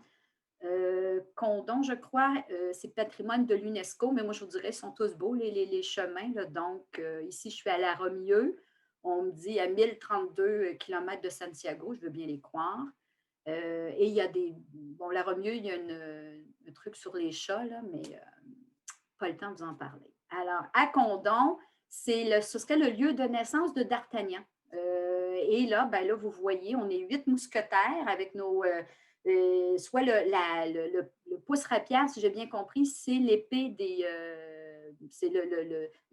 Condon, je crois. C'est patrimoine de l'UNESCO, mais moi, je vous dirais, ils sont tous beaux, les chemins. Là. Donc, ici, je suis à La Romieux. On me dit à 1032 km de Santiago. Je veux bien les croire. Et il y a des... Bon, La Romieux, il y a un truc sur les chats, là, mais pas le temps de vous en parler. Alors, à Condon, ce serait le lieu de naissance de D'Artagnan. Et là, ben là, vous voyez, on est 8 mousquetaires avec nos... soit le pouce-rapière, si j'ai bien compris, c'est l'épée des... c'est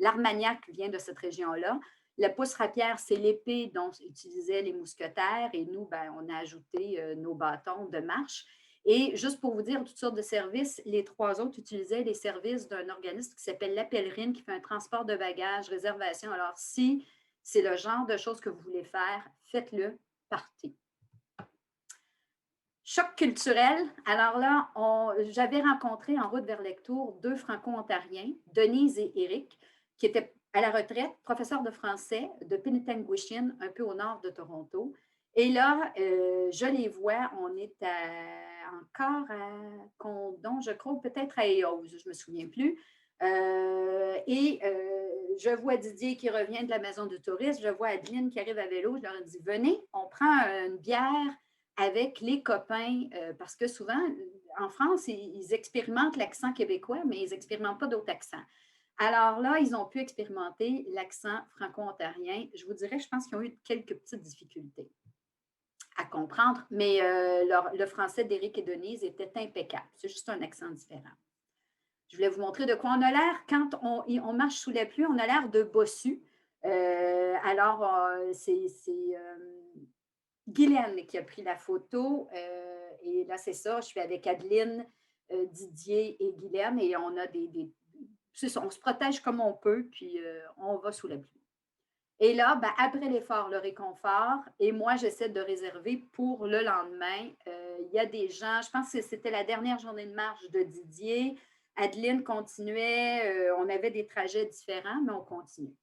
l'Armagnac qui vient de cette région-là. Le pouce-rapière, c'est l'épée dont utilisaient les mousquetaires et nous, ben, on a ajouté nos bâtons de marche. Et juste pour vous dire toutes sortes de services, les 3 autres utilisaient les services d'un organisme qui s'appelle La Pèlerine, qui fait un transport de bagages, réservation. Alors, si c'est le genre de choses que vous voulez faire, faites-le, partez. Choc culturel. Alors là, j'avais rencontré en route vers Lectoure 2 Franco-Ontariens, Denise et Éric, qui étaient à la retraite, professeurs de français de Penetanguishene, un peu au nord de Toronto. Et là, je les vois, on est encore à Condon, je crois, peut-être à Eose, je ne me souviens plus. Je vois Didier qui revient de la maison du tourisme, je vois Adeline qui arrive à vélo, je leur dis, venez, on prend une bière avec les copains, parce que souvent, en France, ils expérimentent l'accent québécois, mais ils n'expérimentent pas d'autres accents. Alors là, ils ont pu expérimenter l'accent franco-ontarien. Je vous dirais, je pense qu'ils ont eu quelques petites difficultés à comprendre, mais le français d'Éric et Denise était impeccable. C'est juste un accent différent. Je voulais vous montrer de quoi on a l'air. Quand on marche sous la pluie, on a l'air de bossu. C'est Guylaine qui a pris la photo. Et là, c'est ça. Je suis avec Adeline, Didier et Guylaine. Et on a c'est ça, on se protège comme on peut, puis on va sous la pluie. Et là, ben, après l'effort, le réconfort, et moi, j'essaie de réserver pour le lendemain. Il y a des gens, je pense que c'était la dernière journée de marche de Didier. Adeline continuait, on avait des trajets différents, mais on continue.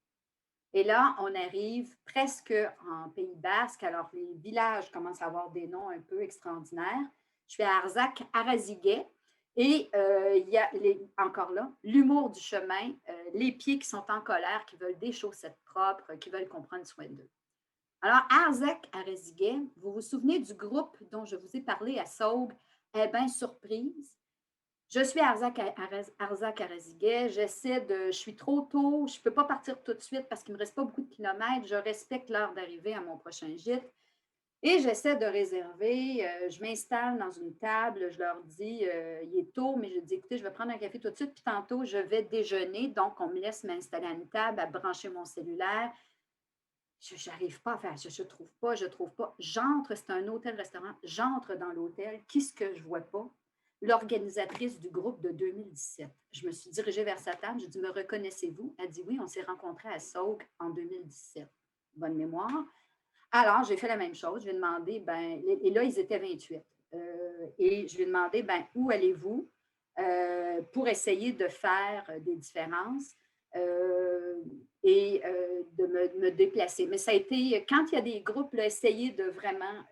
Et là, on arrive presque en Pays Basque. Alors, les villages commencent à avoir des noms un peu extraordinaires. Je suis à Arzac-Araziguet. Et il y a encore là, l'humour du chemin, les pieds qui sont en colère, qui veulent des chaussettes propres, qui veulent qu'on prenne soin d'eux. Alors, Arzac-Araziguet, vous vous souvenez du groupe dont je vous ai parlé à Saugues? Eh bien, surprise, je suis à Arzac-Araziguet, je suis trop tôt, je ne peux pas partir tout de suite parce qu'il ne me reste pas beaucoup de kilomètres, je respecte l'heure d'arrivée à mon prochain gîte. Et j'essaie de réserver, je m'installe dans une table, je leur dis, il est tôt, mais je dis, écoutez, je vais prendre un café tout de suite, puis tantôt, je vais déjeuner. Donc, on me laisse m'installer à une table, à brancher mon cellulaire. Je n'arrive pas à faire, je ne trouve pas. J'entre, c'est un hôtel-restaurant, j'entre dans l'hôtel. Qu'est-ce que je ne vois pas? L'organisatrice du groupe de 2017. Je me suis dirigée vers sa table, j'ai dit, me reconnaissez-vous? Elle dit, oui, on s'est rencontrés à Saugues en 2017. Bonne mémoire. Alors, j'ai fait la même chose. Je lui ai demandé, et là, ils étaient 28. Et je lui ai demandé, où allez-vous pour essayer de faire des différences et de me déplacer. Mais ça a été, quand il y a des groupes, là, essayez de vraiment,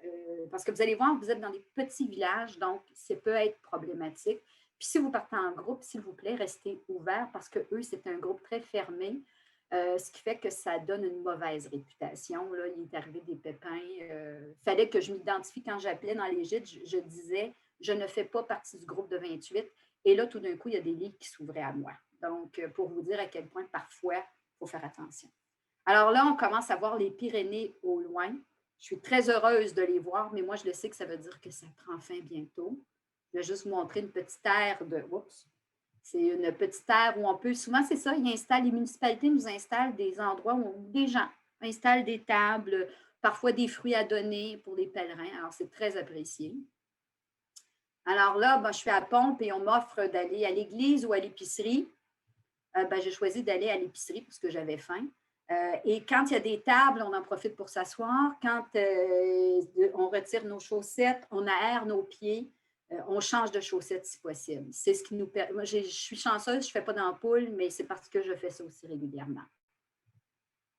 parce que vous allez voir, vous êtes dans des petits villages, donc ça peut être problématique. Puis si vous partez en groupe, s'il vous plaît, restez ouverts parce que eux, c'est un groupe très fermé. Ce qui fait que ça donne une mauvaise réputation. Là, il est arrivé des pépins. Il fallait que je m'identifie quand j'appelais dans les gîtes. Je disais, je ne fais pas partie du groupe de 28. Et là, tout d'un coup, il y a des lits qui s'ouvraient à moi. Donc, pour vous dire à quel point, parfois, il faut faire attention. Alors là, on commence à voir les Pyrénées au loin. Je suis très heureuse de les voir, mais moi, je le sais que ça veut dire que ça prend fin bientôt. Je vais juste vous montrer une petite aire de... Oups! C'est une petite terre où on peut, souvent c'est ça, les municipalités nous installent des endroits où des gens installent des tables, parfois des fruits à donner pour les pèlerins. Alors, c'est très apprécié. Alors là, je suis à Pompe et on m'offre d'aller à l'église ou à l'épicerie. J'ai choisi d'aller à l'épicerie parce que j'avais faim. Et quand il y a des tables, on en profite pour s'asseoir. Quand on retire nos chaussettes, on aère nos pieds. On change de chaussettes si possible. C'est ce qui nous permet. Moi, je suis chanceuse, je ne fais pas d'ampoule, mais c'est parce que je fais ça aussi régulièrement.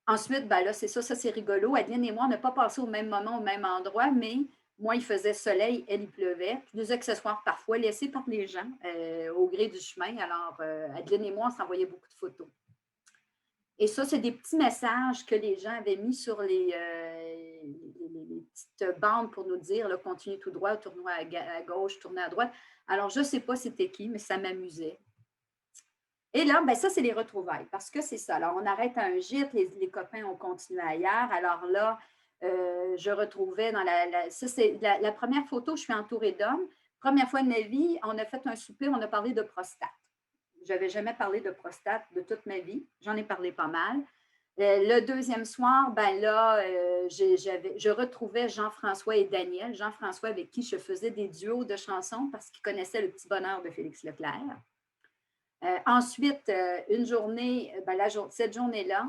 Ensuite, là, c'est ça c'est rigolo. Adeline et moi, on n'a pas passé au même moment, au même endroit, mais moi, il faisait soleil, elle, il pleuvait. Puis des accessoires parfois laissés par les gens au gré du chemin. Alors, Adeline et moi, on s'envoyait beaucoup de photos. Et ça, c'est des petits messages que les gens avaient mis sur les petites bandes pour nous dire là, continuez tout droit, tournez à gauche, tournez à droite. Alors, je ne sais pas c'était qui, mais ça m'amusait. Et là, ça, c'est les retrouvailles, parce que c'est ça. Alors, on arrête à un gîte, les copains ont continué ailleurs. Alors là, je retrouvais dans ça, c'est la première photo, je suis entourée d'hommes. Première fois de ma vie, on a fait un souper, on a parlé de prostate. Je n'avais jamais parlé de prostate de toute ma vie. J'en ai parlé pas mal. Le deuxième soir, je retrouvais Jean-François et Daniel. Jean-François avec qui je faisais des duos de chansons parce qu'il connaissait Le Petit Bonheur de Félix Leclerc. Ensuite, une journée, cette journée-là,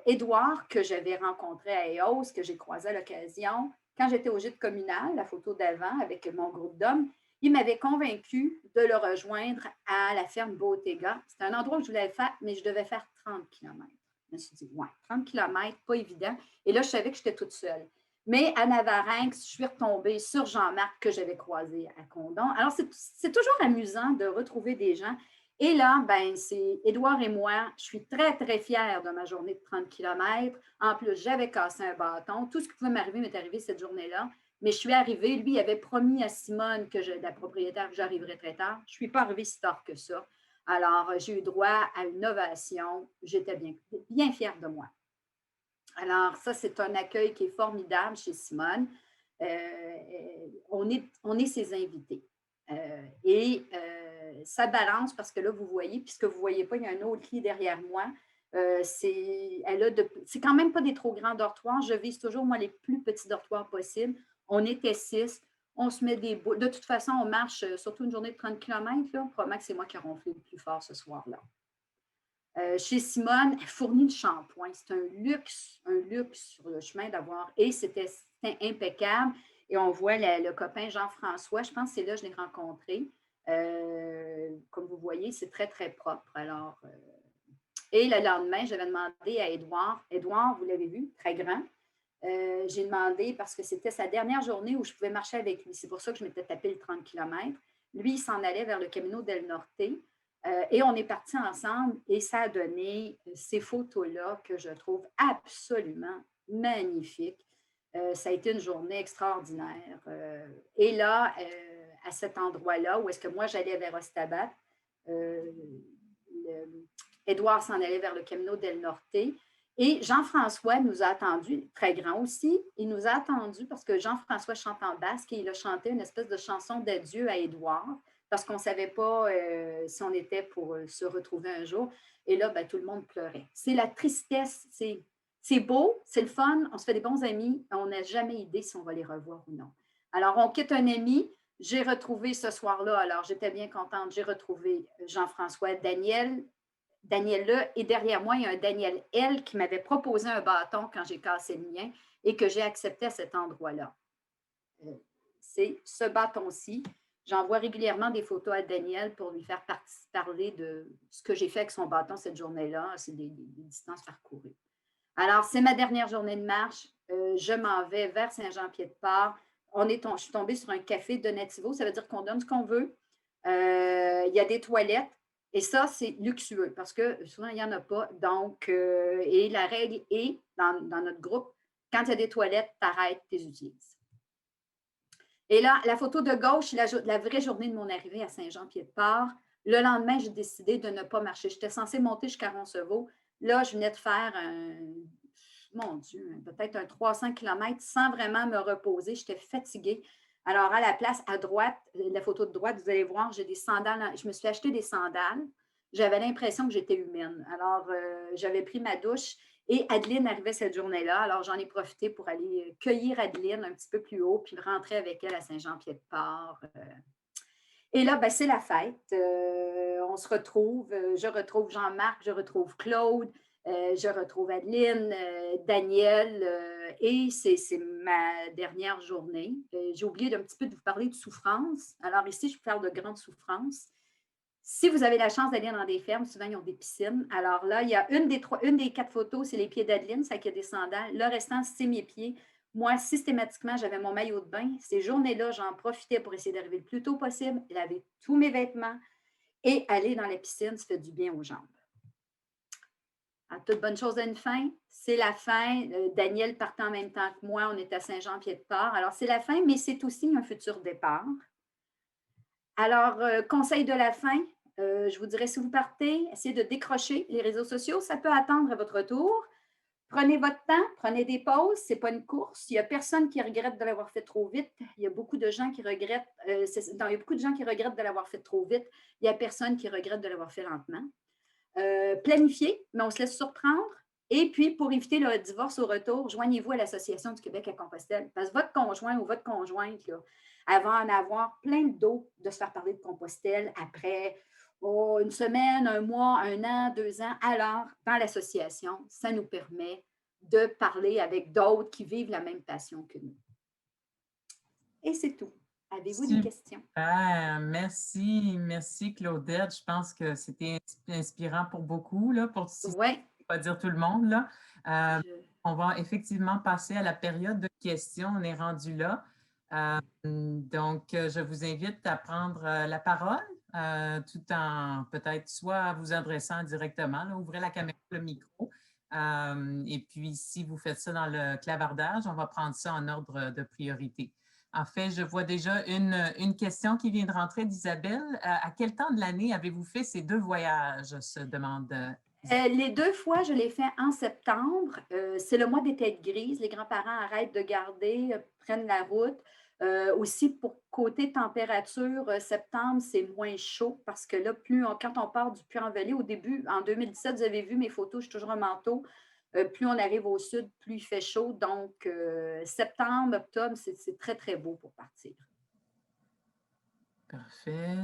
Édouard, que j'avais rencontré à EOS, que j'ai croisé à l'occasion, quand j'étais au gîte communal, la photo d'avant avec mon groupe d'hommes, il m'avait convaincu de le rejoindre à la ferme Bottega. C'était un endroit où je voulais faire, mais je devais faire 30 km. Je me suis dit, 30 km, pas évident. Et là, je savais que j'étais toute seule. Mais à Navarinx, je suis retombée sur Jean-Marc que j'avais croisé à Condon. Alors, c'est toujours amusant de retrouver des gens. Et là, c'est Édouard et moi. Je suis très, très fière de ma journée de 30 km. En plus, j'avais cassé un bâton. Tout ce qui pouvait m'arriver m'est arrivé cette journée-là. Mais je suis arrivée, lui, il avait promis à Simone, la propriétaire, que j'arriverais très tard. Je ne suis pas arrivée si tard que ça. Alors, j'ai eu droit à une ovation. J'étais bien fière de moi. Alors, ça, c'est un accueil qui est formidable chez Simone. On est ses invités. Ça balance parce que là, vous voyez, puisque vous ne voyez pas, il y a un autre lit derrière moi. C'est quand même pas des trop grands dortoirs. Je vise toujours, moi, les plus petits dortoirs possibles. On était 6. On se met des bouts. De toute façon, on marche, surtout une journée de 30 km. Là, probablement que c'est moi qui ai ronflé le plus fort ce soir-là. Chez Simone, elle fournit le shampoing. C'est un luxe sur le chemin d'avoir. Et c'était impeccable. Et on voit le copain Jean-François. Je pense que c'est là que je l'ai rencontré. Comme vous voyez, c'est très, très propre. Alors, Et le lendemain, j'avais demandé à Édouard. Édouard, vous l'avez vu, très grand. J'ai demandé parce que c'était sa dernière journée où je pouvais marcher avec lui. C'est pour ça que je m'étais tapé le 30 km. Lui, il s'en allait vers le Camino del Norte. Et on est partis ensemble et ça a donné ces photos-là que je trouve absolument magnifiques. Ça a été une journée extraordinaire. Et là, à cet endroit-là, où est-ce que moi j'allais vers Ostabat, Édouard s'en allait vers le Camino del Norte. Et Jean-François nous a attendus, très grand aussi, il nous a attendus parce que Jean-François chante en basque et il a chanté une espèce de chanson d'adieu à Édouard parce qu'on ne savait pas si on était pour se retrouver un jour. Et là, ben, tout le monde pleurait. C'est la tristesse, c'est beau, c'est le fun, on se fait des bons amis, on n'a jamais idée si on va les revoir ou non. Alors, on quitte un ami, j'ai retrouvé ce soir-là, alors j'étais bien contente, j'ai retrouvé Jean-François, Daniel là, et derrière moi, il y a un Daniel L qui m'avait proposé un bâton quand j'ai cassé le mien et que j'ai accepté à cet endroit-là. C'est ce bâton-ci. J'envoie régulièrement des photos à Daniel pour lui faire parler de ce que j'ai fait avec son bâton cette journée-là. C'est des distances parcourues. Alors, c'est ma dernière journée de marche. Je m'en vais vers Saint-Jean-Pied-de-Port. Je suis tombée sur un café de Nativo. Ça veut dire qu'on donne ce qu'on veut. Il y a des toilettes. Et ça, c'est luxueux parce que souvent, il n'y en a pas. Donc, et la règle est, dans notre groupe, quand il y a des toilettes, t'arrêtes, tu les utilises. Et là, la photo de gauche, c'est la vraie journée de mon arrivée à Saint-Jean-Pied-de-Port. Le lendemain, j'ai décidé de ne pas marcher. J'étais censée monter jusqu'à Roncevaux. Là, je venais de faire mon Dieu, peut-être un 300 km sans vraiment me reposer. J'étais fatiguée. Alors, à la place, à droite, la photo de droite, vous allez voir, j'ai des sandales. Je me suis acheté des sandales. J'avais l'impression que j'étais humaine. Alors, j'avais pris ma douche et Adeline arrivait cette journée-là. Alors, j'en ai profité pour aller cueillir Adeline un petit peu plus haut puis rentrer avec elle à Saint-Jean-Pied-de-Port. Et là, ben, c'est la fête. On se retrouve. Je retrouve Jean-Marc, je retrouve Claude. Je retrouve Adeline, Daniel, et c'est ma dernière journée. J'ai oublié d'un petit peu de vous parler de souffrance. Alors ici, je vous parle de grande souffrance. Si vous avez la chance d'aller dans des fermes, souvent, ils ont des piscines. Alors là, il y a une des 4 photos, c'est les pieds d'Adeline, ça qui a des sandales. Le restant, c'est mes pieds. Moi, systématiquement, j'avais mon maillot de bain. Ces journées-là, j'en profitais pour essayer d'arriver le plus tôt possible, laver tous mes vêtements et aller dans la piscine, ça fait du bien aux jambes. À toute bonne chose a une fin. C'est la fin. Daniel partait en même temps que moi. On est à Saint-Jean-Pied-de-Port. Alors, c'est la fin, mais c'est aussi un futur départ. Alors, conseil de la fin, je vous dirais, si vous partez, essayez de décrocher les réseaux sociaux. Ça peut attendre à votre tour. Prenez votre temps, prenez des pauses. Ce n'est pas une course. Il n'y a personne qui regrette de l'avoir fait trop vite. Il y a beaucoup de gens qui regrettent. Il y a beaucoup de gens qui regrettent de l'avoir fait trop vite. Il n'y a personne qui regrette de l'avoir fait lentement. Planifier, mais on se laisse surprendre. Et puis, pour éviter le divorce au retour, joignez-vous à l'Association du Québec à Compostelle. Parce que votre conjoint ou votre conjointe, là, elle va en avoir plein de dos de se faire parler de Compostelle après une semaine, un mois, 1 an, 2 ans. Alors, dans l'association, ça nous permet de parler avec d'autres qui vivent la même passion que nous. Et c'est tout. Avez-vous des questions? Merci Claudette. Je pense que c'était inspirant pour beaucoup, là, pour ouais. pas dire tout le monde. Là. On va effectivement passer à la période de questions. On est rendu là. Donc, je vous invite à prendre la parole tout en peut-être soit vous adressant directement, là, ouvrez la caméra, le micro. Et puis, si vous faites ça dans le clavardage, on va prendre ça en ordre de priorité. En fait, je vois déjà une question qui vient de rentrer d'Isabelle. À quel temps de l'année avez-vous fait ces 2 voyages, se demande les 2 fois, je l'ai fait en septembre. C'est le mois des têtes grises. Les grands-parents arrêtent de garder, prennent la route. Aussi, pour côté température, septembre, c'est moins chaud parce que là, quand on part du Puy-en-Velay, au début, en 2017, vous avez vu mes photos, je suis toujours en manteau. Plus on arrive au sud, plus il fait chaud. Donc, septembre, octobre, c'est très, très beau pour partir. Parfait.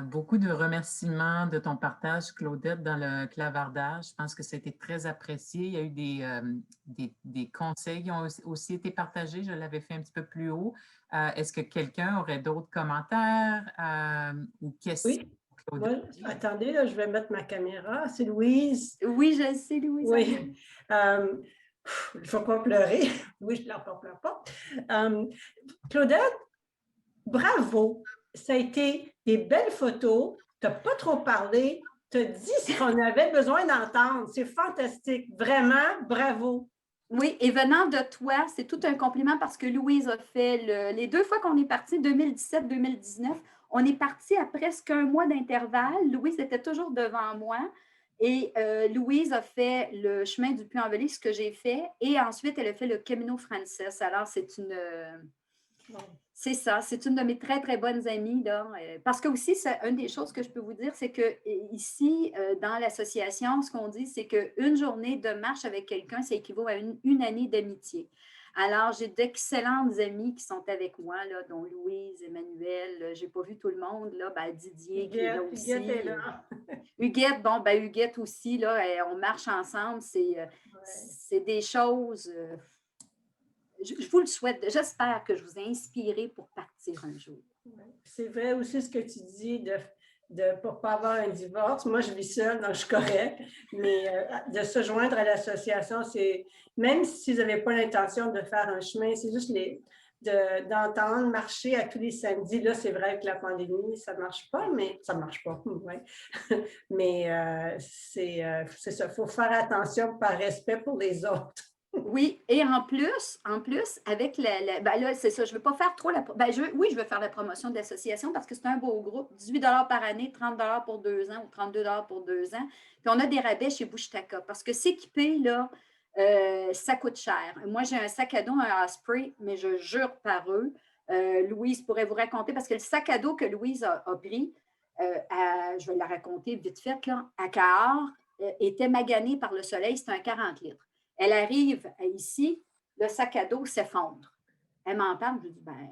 Beaucoup de remerciements de ton partage, Claudette, dans le clavardage. Je pense que c'était très apprécié. Il y a eu des conseils qui ont aussi été partagés. Je l'avais fait un petit peu plus haut. Est-ce que quelqu'un aurait d'autres commentaires ou questions pour Moi, attendez, là, je vais mettre ma caméra. C'est Louise. Oui, je le sais, Louise. Oui. Il ne faut pas pleurer. Oui, je ne pleure pas. Claudette, bravo. Ça a été des belles photos. Tu n'as pas trop parlé. Tu as dit ce qu'on avait besoin d'entendre. C'est fantastique. Vraiment, bravo. Oui, et venant de toi, c'est tout un compliment parce que Louise a fait les 2 fois qu'on est parti, 2017-2019, on est parti à presque un mois d'intervalle. Louise était toujours devant moi. Et Louise a fait le chemin du Puy-en-Velay, ce que j'ai fait. Et ensuite, elle a fait le Camino Frances. Alors, c'est ça, c'est une de mes très, très bonnes amies. Là. Parce que aussi, une des choses que je peux vous dire, c'est que ici, dans l'association, ce qu'on dit, c'est qu'une journée de marche avec quelqu'un, ça équivaut à une année d'amitié. Alors, j'ai d'excellentes amies qui sont avec moi, là, dont Louise, Emmanuel, je n'ai pas vu tout le monde, là, ben, Didier qui est là aussi. Huguette est là. Huguette, bon, ben, Huguette aussi, là, on marche ensemble, c'est des choses... je vous le souhaite. J'espère que je vous ai inspiré pour partir un jour. C'est vrai aussi ce que tu dis pour ne pas avoir un divorce. Moi, je vis seule, donc je suis correcte. Mais de se joindre à l'association, c'est même si vous n'avez pas l'intention de faire un chemin, c'est juste d'entendre marcher à tous les samedis. Là, c'est vrai que la pandémie, ça ne marche pas, mais ça ne marche pas. Ouais. Mais c'est ça. Il faut faire attention par respect pour les autres. Oui, et en plus, avec ben là, c'est ça, je ne veux pas faire trop oui, je veux faire la promotion de l'association parce que c'est un beau groupe, 18 par année, 30 pour 2 ans ou 32 pour 2 ans. Puis on a des rabais chez Bushtaka parce que s'équiper, là, ça coûte cher. Moi, j'ai un sac à dos, un Osprey, mais je jure par eux. Louise pourrait vous raconter parce que le sac à dos que Louise a pris, je vais la raconter vite fait, là, à Cahors, était magané par le soleil, c'était un 40 litres. Elle arrive ici, le sac à dos s'effondre. Elle m'en parle, je lui dis, ben,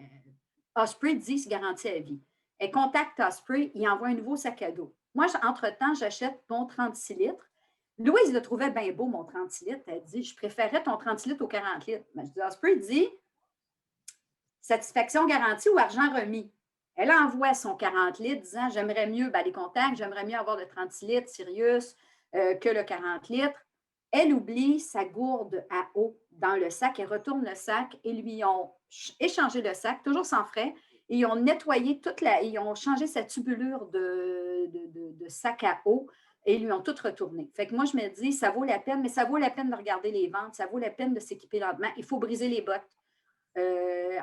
Osprey dit, c'est garanti à vie. Elle contacte Osprey, il envoie un nouveau sac à dos. Moi, entre-temps, j'achète mon 36 litres. Louise le trouvait bien beau, mon 36 litres. Elle dit, je préférais ton 36 litres au 40 litres. Mais je dis, Osprey dit, satisfaction garantie ou argent remis. Elle envoie son 40 litres disant, j'aimerais mieux, ben, les contacts, j'aimerais mieux avoir le 36 litres Sirius que le 40 litres. Elle oublie sa gourde à eau dans le sac. Elle retourne le sac et lui ont échangé le sac, toujours sans frais. Et ils ont nettoyé ils ont changé sa tubulure de sac à eau et ils lui ont tout retourné. Fait que moi, je me dis, ça vaut la peine, mais ça vaut la peine de regarder les ventes, ça vaut la peine de s'équiper lentement. Il faut briser les bottes.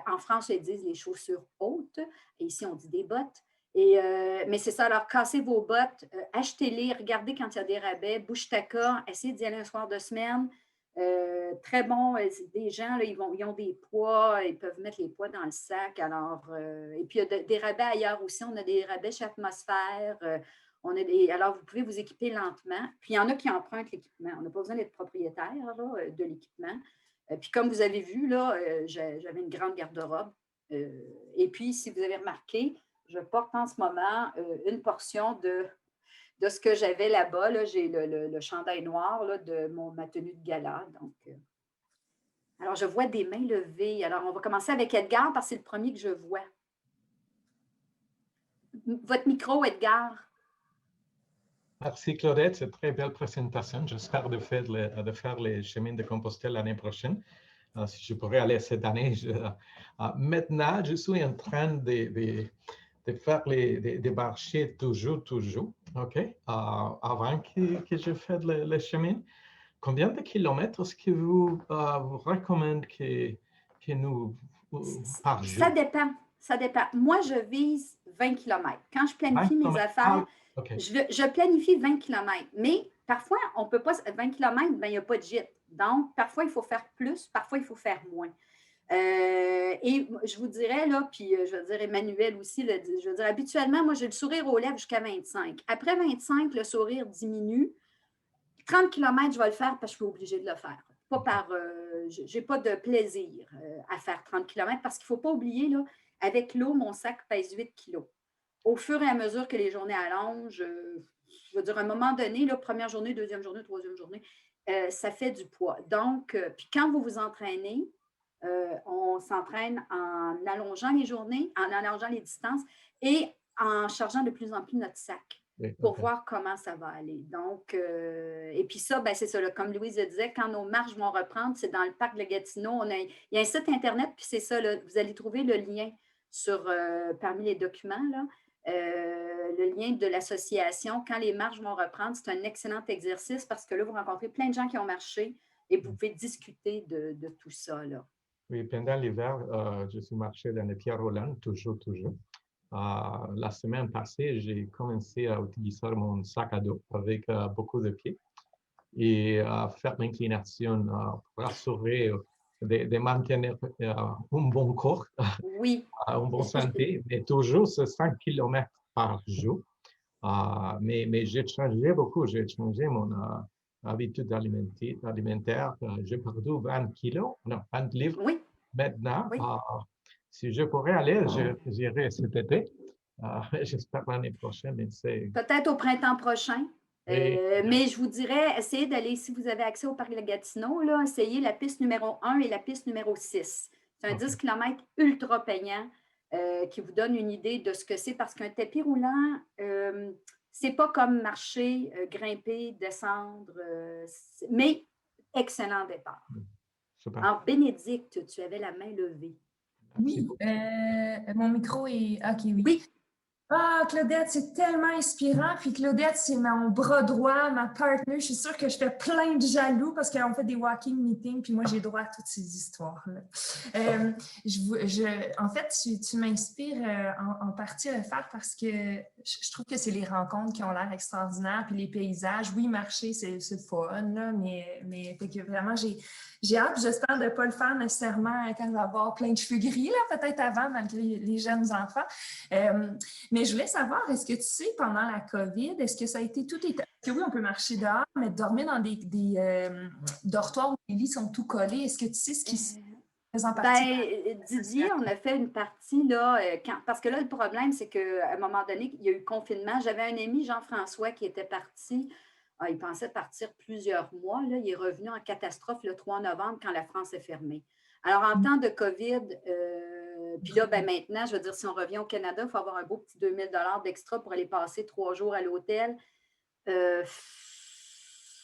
En France, ils disent les chaussures hautes. Et ici, on dit des bottes. Mais c'est ça, alors cassez vos bottes, achetez-les, regardez quand il y a des rabais, Bushtaka, essayez d'y aller un soir de semaine. Très bon, des gens, là, ils ont des poids, ils peuvent mettre les poids dans le sac. Alors, et puis, il y a des rabais ailleurs aussi, on a des rabais chez Atmosphère. Alors, vous pouvez vous équiper lentement. Puis, il y en a qui empruntent l'équipement. On n'a pas besoin d'être propriétaire là, de l'équipement. Puis, comme vous avez vu, là, j'avais une grande garde-robe. Et puis, si vous avez remarqué, je porte en ce moment une portion de ce que j'avais là-bas. Là, j'ai le chandail noir là, de ma tenue de gala. Donc, alors, je vois des mains levées. Alors, on va commencer avec Edgar parce que c'est le premier que je vois. Votre micro, Edgar. Merci Claudette, c'est une très belle présentation. J'espère de faire les chemins de Compostelle l'année prochaine. Si je pourrais aller cette année. Maintenant, je suis en train de faire des marchés toujours, OK? Avant que je fasse le chemin. Combien de kilomètres est-ce que vous recommandez que nous par jour? Ça dépend. Moi, je vise 20 km. Quand je planifie mes affaires, okay. je planifie 20 km. Mais parfois, on ne peut pas. 20 km, ben, il n'y a pas de gîte. Donc, parfois, il faut faire plus, parfois, il faut faire moins. Et je vous dirais, là, puis je veux dire, Emmanuel aussi, je veux dire, habituellement, moi, j'ai le sourire aux lèvres jusqu'à 25. Après 25, le sourire diminue. 30 km, je vais le faire parce que je suis obligée de le faire. Pas je n'ai pas de plaisir à faire 30 km parce qu'il ne faut pas oublier, là, avec l'eau, mon sac pèse 8 kilos. Au fur et à mesure que les journées allongent, je veux dire, à un moment donné, là, première journée, deuxième journée, troisième journée, ça fait du poids. Donc, puis quand vous vous entraînez, on s'entraîne en allongeant les journées, en allongeant les distances et en chargeant de plus en plus notre sac. Oui, pour ok. voir comment ça va aller. Donc, et puis ça, ben, c'est ça, là, comme Louise le disait, quand nos marches vont reprendre, c'est dans le parc de Gatineau. Il y a un site Internet, puis c'est ça, là, vous allez trouver le lien parmi les documents, là, le lien de l'association. Quand les marches vont reprendre, c'est un excellent exercice parce que là, vous rencontrez plein de gens qui ont marché et vous pouvez discuter de tout ça, là. Oui, pendant l'hiver, je suis marché dans les Pierre Roland, toujours. La semaine passée, j'ai commencé à utiliser mon sac à dos avec beaucoup de pieds et faire l'inclination pour assurer de maintenir un bon corps, Oui. une bonne santé, mais toujours ce 5 km par jour. Mais j'ai changé beaucoup, j'ai changé mon habitude alimentaire. J'ai perdu 20 kilos, non, 20 livres. Oui, Maintenant, oui. si je pourrais aller, j'irai cet été. J'espère l'année prochaine, mais c'est... Peut-être au printemps prochain. Oui, Mais je vous dirais, essayez d'aller, si vous avez accès au parc de Gatineau, là, essayez la piste numéro 1 et la piste numéro 6. C'est un ok. 10 km ultra payant qui vous donne une idée de ce que c'est parce qu'un tapis roulant, c'est pas comme marcher, grimper, descendre, mais excellent départ. Super. Alors, Bénédicte, tu avais la main levée. Merci Oui, beaucoup. mon micro est... OK, oui. Oui, Ah, Claudette, c'est tellement inspirant. Puis Claudette, c'est mon bras droit, ma partner. Je suis sûre que je fais plein de jaloux parce qu'on fait des walking meetings, puis moi, j'ai droit à toutes ces histoires-là. En fait, tu m'inspires en partie à le faire parce que je trouve que c'est les rencontres qui ont l'air extraordinaires, puis les paysages. Oui, marcher, c'est fun, là, mais fait que vraiment, j'ai hâte. J'espère de ne pas le faire nécessairement quand je vais avoir plein de cheveux gris, là, peut-être avant, malgré les jeunes enfants. Mais je voulais savoir, est-ce que tu sais, pendant la COVID, est-ce que ça a été tout est... Parce que oui, on peut marcher dehors, mais dormir dans des dortoirs où les lits sont tout collés, est-ce que tu sais ce qui se fait en partie? Didier, on a fait une partie, là, parce que là, le problème, c'est qu'à un moment donné, il y a eu confinement. J'avais un ami, Jean-François, qui était parti. Il pensait partir plusieurs mois. Là, il est revenu en catastrophe le 3 novembre quand la France est fermée. Alors, en temps de COVID, puis là, ben, maintenant, je veux dire, si on revient au Canada, il faut avoir un beau petit 2000 $ d'extra pour aller passer 3 jours à l'hôtel. C'est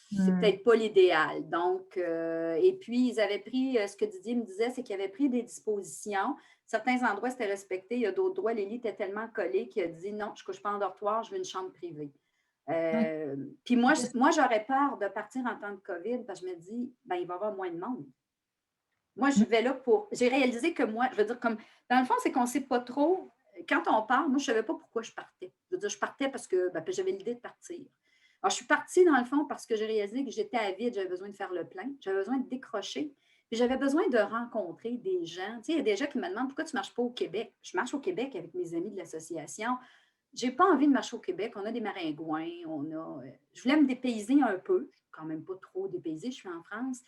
peut-être pas l'idéal. Donc, et puis, ils avaient pris, ce que Didier me disait, c'est qu'ils avaient pris des dispositions. Certains endroits, c'était respecté. Il y a d'autres endroits, les lits étaient tellement collés qu'il a dit non, je ne couche pas en dortoir, je veux une chambre privée. Puis moi, j'aurais peur de partir en temps de COVID parce que je me dis, ben, il va y avoir moins de monde. Moi, je vais là pour. J'ai réalisé que moi, je veux dire, comme. Dans le fond, c'est qu'on ne sait pas trop. Quand on part, moi, je ne savais pas pourquoi je partais. Je veux dire, je partais parce que ben, j'avais l'idée de partir. Alors, je suis partie, dans le fond, parce que j'ai réalisé que j'étais avide, j'avais besoin de faire le plein, j'avais besoin de décrocher, puis j'avais besoin de rencontrer des gens. Tu sais, il y a des gens qui me demandent pourquoi tu ne marches pas au Québec. Je marche au Québec avec mes amis de l'association. Je n'ai pas envie de marcher au Québec. On a des maringouins, je voulais me dépayser un peu. Je ne suis quand même pas trop dépaysée, je suis en France.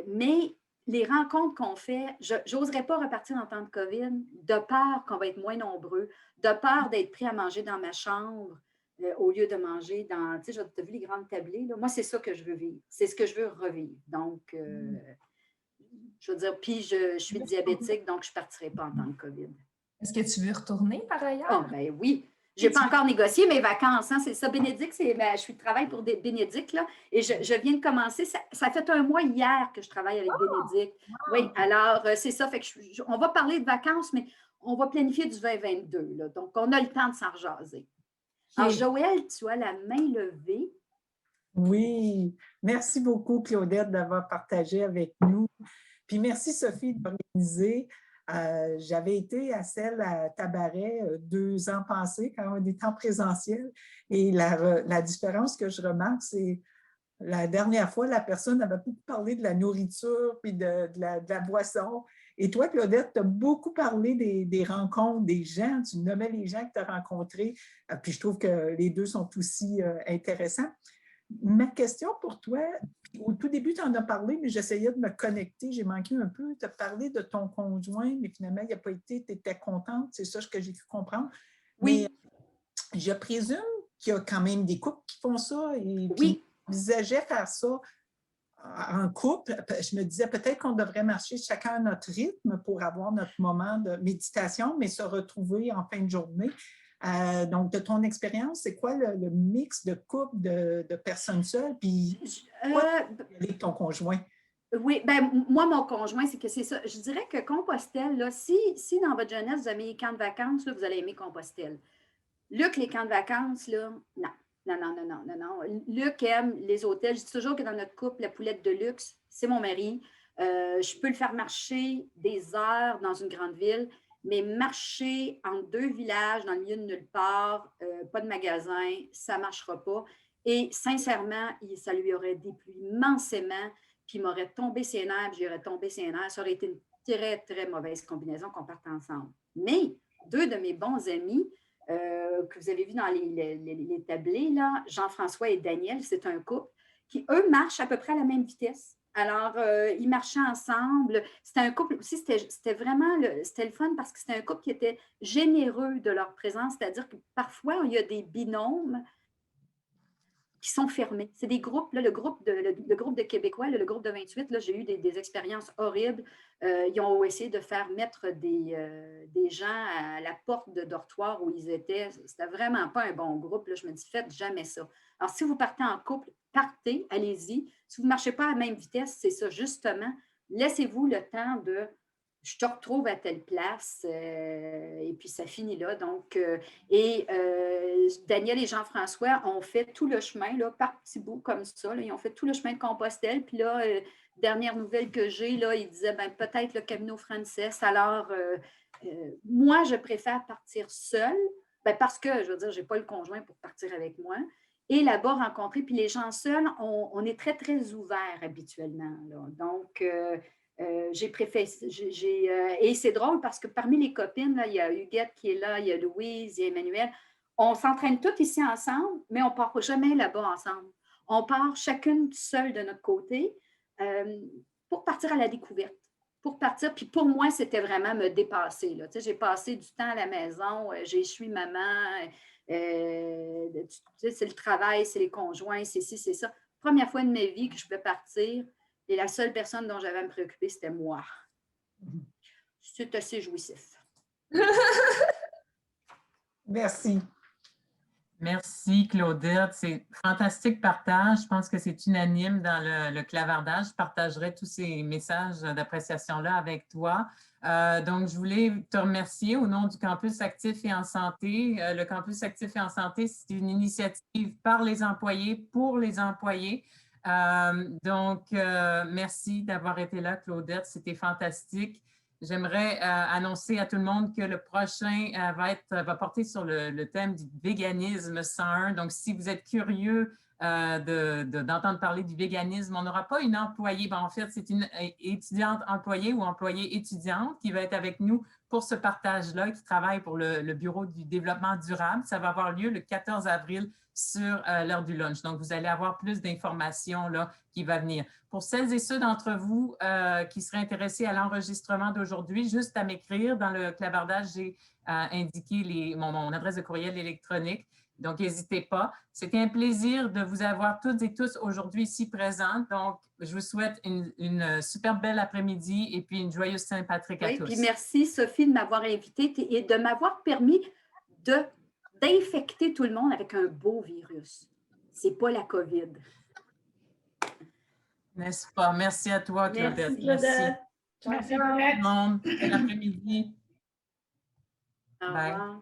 Mais les rencontres qu'on fait, je n'oserais pas repartir en temps de COVID, de peur qu'on va être moins nombreux, de peur d'être pris à manger dans ma chambre au lieu de manger dans, tu sais, tu as vu les grandes tablées, là? Moi, c'est ça que je veux vivre. C'est ce que je veux revivre. Donc, je veux dire, puis je suis diabétique, donc je ne partirai pas en temps de COVID. Est-ce que tu veux retourner par ailleurs? Oh, ben oui. Je n'ai pas encore négocié mes vacances. Hein, c'est ça, Bénédicte. Je travaille pour Bénédicte, là, et je viens de commencer. Ça fait un mois hier que je travaille avec Bénédicte. Wow. Oui, alors c'est ça. Fait que on va parler de vacances, mais on va planifier du 2022. Là, donc, on a le temps de s'en rejaser. Alors, Joël, tu as la main levée. Oui, merci beaucoup, Claudette, d'avoir partagé avec nous. Puis merci, Sophie, d'organiser. J'avais été à celle à Tabaret 2 ans passés, quand on était en présentiel. Et la différence que je remarque, c'est la dernière fois, la personne avait beaucoup parlé de la nourriture puis de la boisson. Et toi, Claudette, tu as beaucoup parlé des rencontres, des gens. Tu nommais les gens que tu as rencontrés. Puis je trouve que les deux sont aussi intéressants. Ma question pour toi, au tout début, tu en as parlé, mais j'essayais de me connecter, j'ai manqué un peu. Tu as parlé de ton conjoint, mais finalement, il n'a pas été, tu étais contente, c'est ça que j'ai pu comprendre. Oui. Mais je présume qu'il y a quand même des couples qui font ça. Et oui. J'envisageais faire ça en couple. Je me disais peut-être qu'on devrait marcher chacun à notre rythme pour avoir notre moment de méditation, mais se retrouver en fin de journée. Donc, de ton expérience, c'est quoi le mix de couple de personnes seules? Puis, avec ton conjoint? Oui, ben moi, mon conjoint, c'est que c'est ça. Je dirais que Compostelle, là, si dans votre jeunesse, vous aimez les camps de vacances, là, vous allez aimer Compostelle. Luc, les camps de vacances, là, non. Non, non, non, non, non, non. Luc aime les hôtels. Je dis toujours que dans notre couple, la poulette de luxe, c'est mon mari. Je peux le faire marcher des heures dans une grande ville, mais marcher entre deux villages, dans le milieu de nulle part, pas de magasin, ça ne marchera pas. Et sincèrement, ça lui aurait déplu immensément, puis il m'aurait tombé ses nerfs, puis j'aurais tombé ses nerfs. Ça aurait été une très, très mauvaise combinaison qu'on parte ensemble. Mais deux de mes bons amis, que vous avez vu dans les tablés, là, Jean-François et Daniel, c'est un couple qui, eux, marchent à peu près à la même vitesse. Alors, ils marchaient ensemble. C'était un couple aussi, c'était vraiment c'était le fun parce que c'était un couple qui était généreux de leur présence, c'est-à-dire que parfois, il y a des binômes qui sont fermés. C'est des groupes, là, le groupe de Québécois, là, le groupe de 28, là, j'ai eu des expériences horribles. Ils ont essayé de faire mettre des gens à la porte de dortoir où ils étaient. C'était vraiment pas un bon groupe. Là. Je me dis, faites jamais ça. Alors, si vous partez en couple, partez, allez-y. Si vous ne marchez pas à la même vitesse, c'est ça, justement. Laissez-vous le temps de je te retrouve à telle place et puis ça finit là. Donc, Daniel et Jean-François ont fait tout le chemin, là, par petits bouts comme ça. Là, ils ont fait tout le chemin de Compostelle. Puis là, dernière nouvelle que j'ai, là, ils disaient ben, peut-être le Camino Frances. Alors, moi, je préfère partir seule ben, parce que, je veux dire, je n'ai pas le conjoint pour partir avec moi. Et là-bas, rencontrer. Puis les gens seuls, on est très, très ouverts habituellement. Là. Donc, j'ai préféré. Et c'est drôle parce que parmi les copines, là, il y a Huguette qui est là, il y a Louise, il y a Emmanuel. On s'entraîne toutes ici ensemble, mais on ne part jamais là-bas ensemble. On part chacune seule de notre côté pour partir à la découverte. Pour partir. Puis pour moi, c'était vraiment me dépasser. Là. Tu sais, j'ai passé du temps à la maison, j'ai suis maman, tu sais, c'est le travail, c'est les conjoints, c'est ci, c'est ça. Première fois de ma vie que je peux partir. Et la seule personne dont j'avais à me préoccuper, c'était moi. C'est assez jouissif. Merci. Merci, Claudette. C'est fantastique partage. Je pense que c'est unanime dans le clavardage. Je partagerai tous ces messages d'appréciation-là avec toi. Donc, je voulais te remercier au nom du Campus Actif et en Santé. Le Campus Actif et en Santé, c'est une initiative par les employés, pour les employés. Merci d'avoir été là, Claudette. C'était fantastique. J'aimerais annoncer à tout le monde que le prochain va porter sur le thème du véganisme 101. Donc, si vous êtes curieux d'entendre parler du véganisme, on n'aura pas une employée. Ben, en fait, c'est une étudiante employée ou employée étudiante qui va être avec nous pour ce partage-là, qui travaille pour le Bureau du développement durable. Ça va avoir lieu le 14 avril sur l'heure du lunch. Donc, vous allez avoir plus d'informations là qui va venir. Pour celles et ceux d'entre vous qui seraient intéressés à l'enregistrement d'aujourd'hui, juste à m'écrire dans le clavardage, j'ai indiqué mon adresse de courriel électronique. Donc, n'hésitez pas. C'était un plaisir de vous avoir toutes et tous aujourd'hui ici présents. Donc, je vous souhaite une super belle après-midi et puis une joyeuse Saint-Patrick à tous. Puis merci, Sophie, de m'avoir invitée et de m'avoir permis d'infecter tout le monde avec un beau virus. C'est pas la COVID. N'est-ce pas? Merci à toi, Claudette. Merci. Merci tout le monde. Bon après-midi. Au revoir.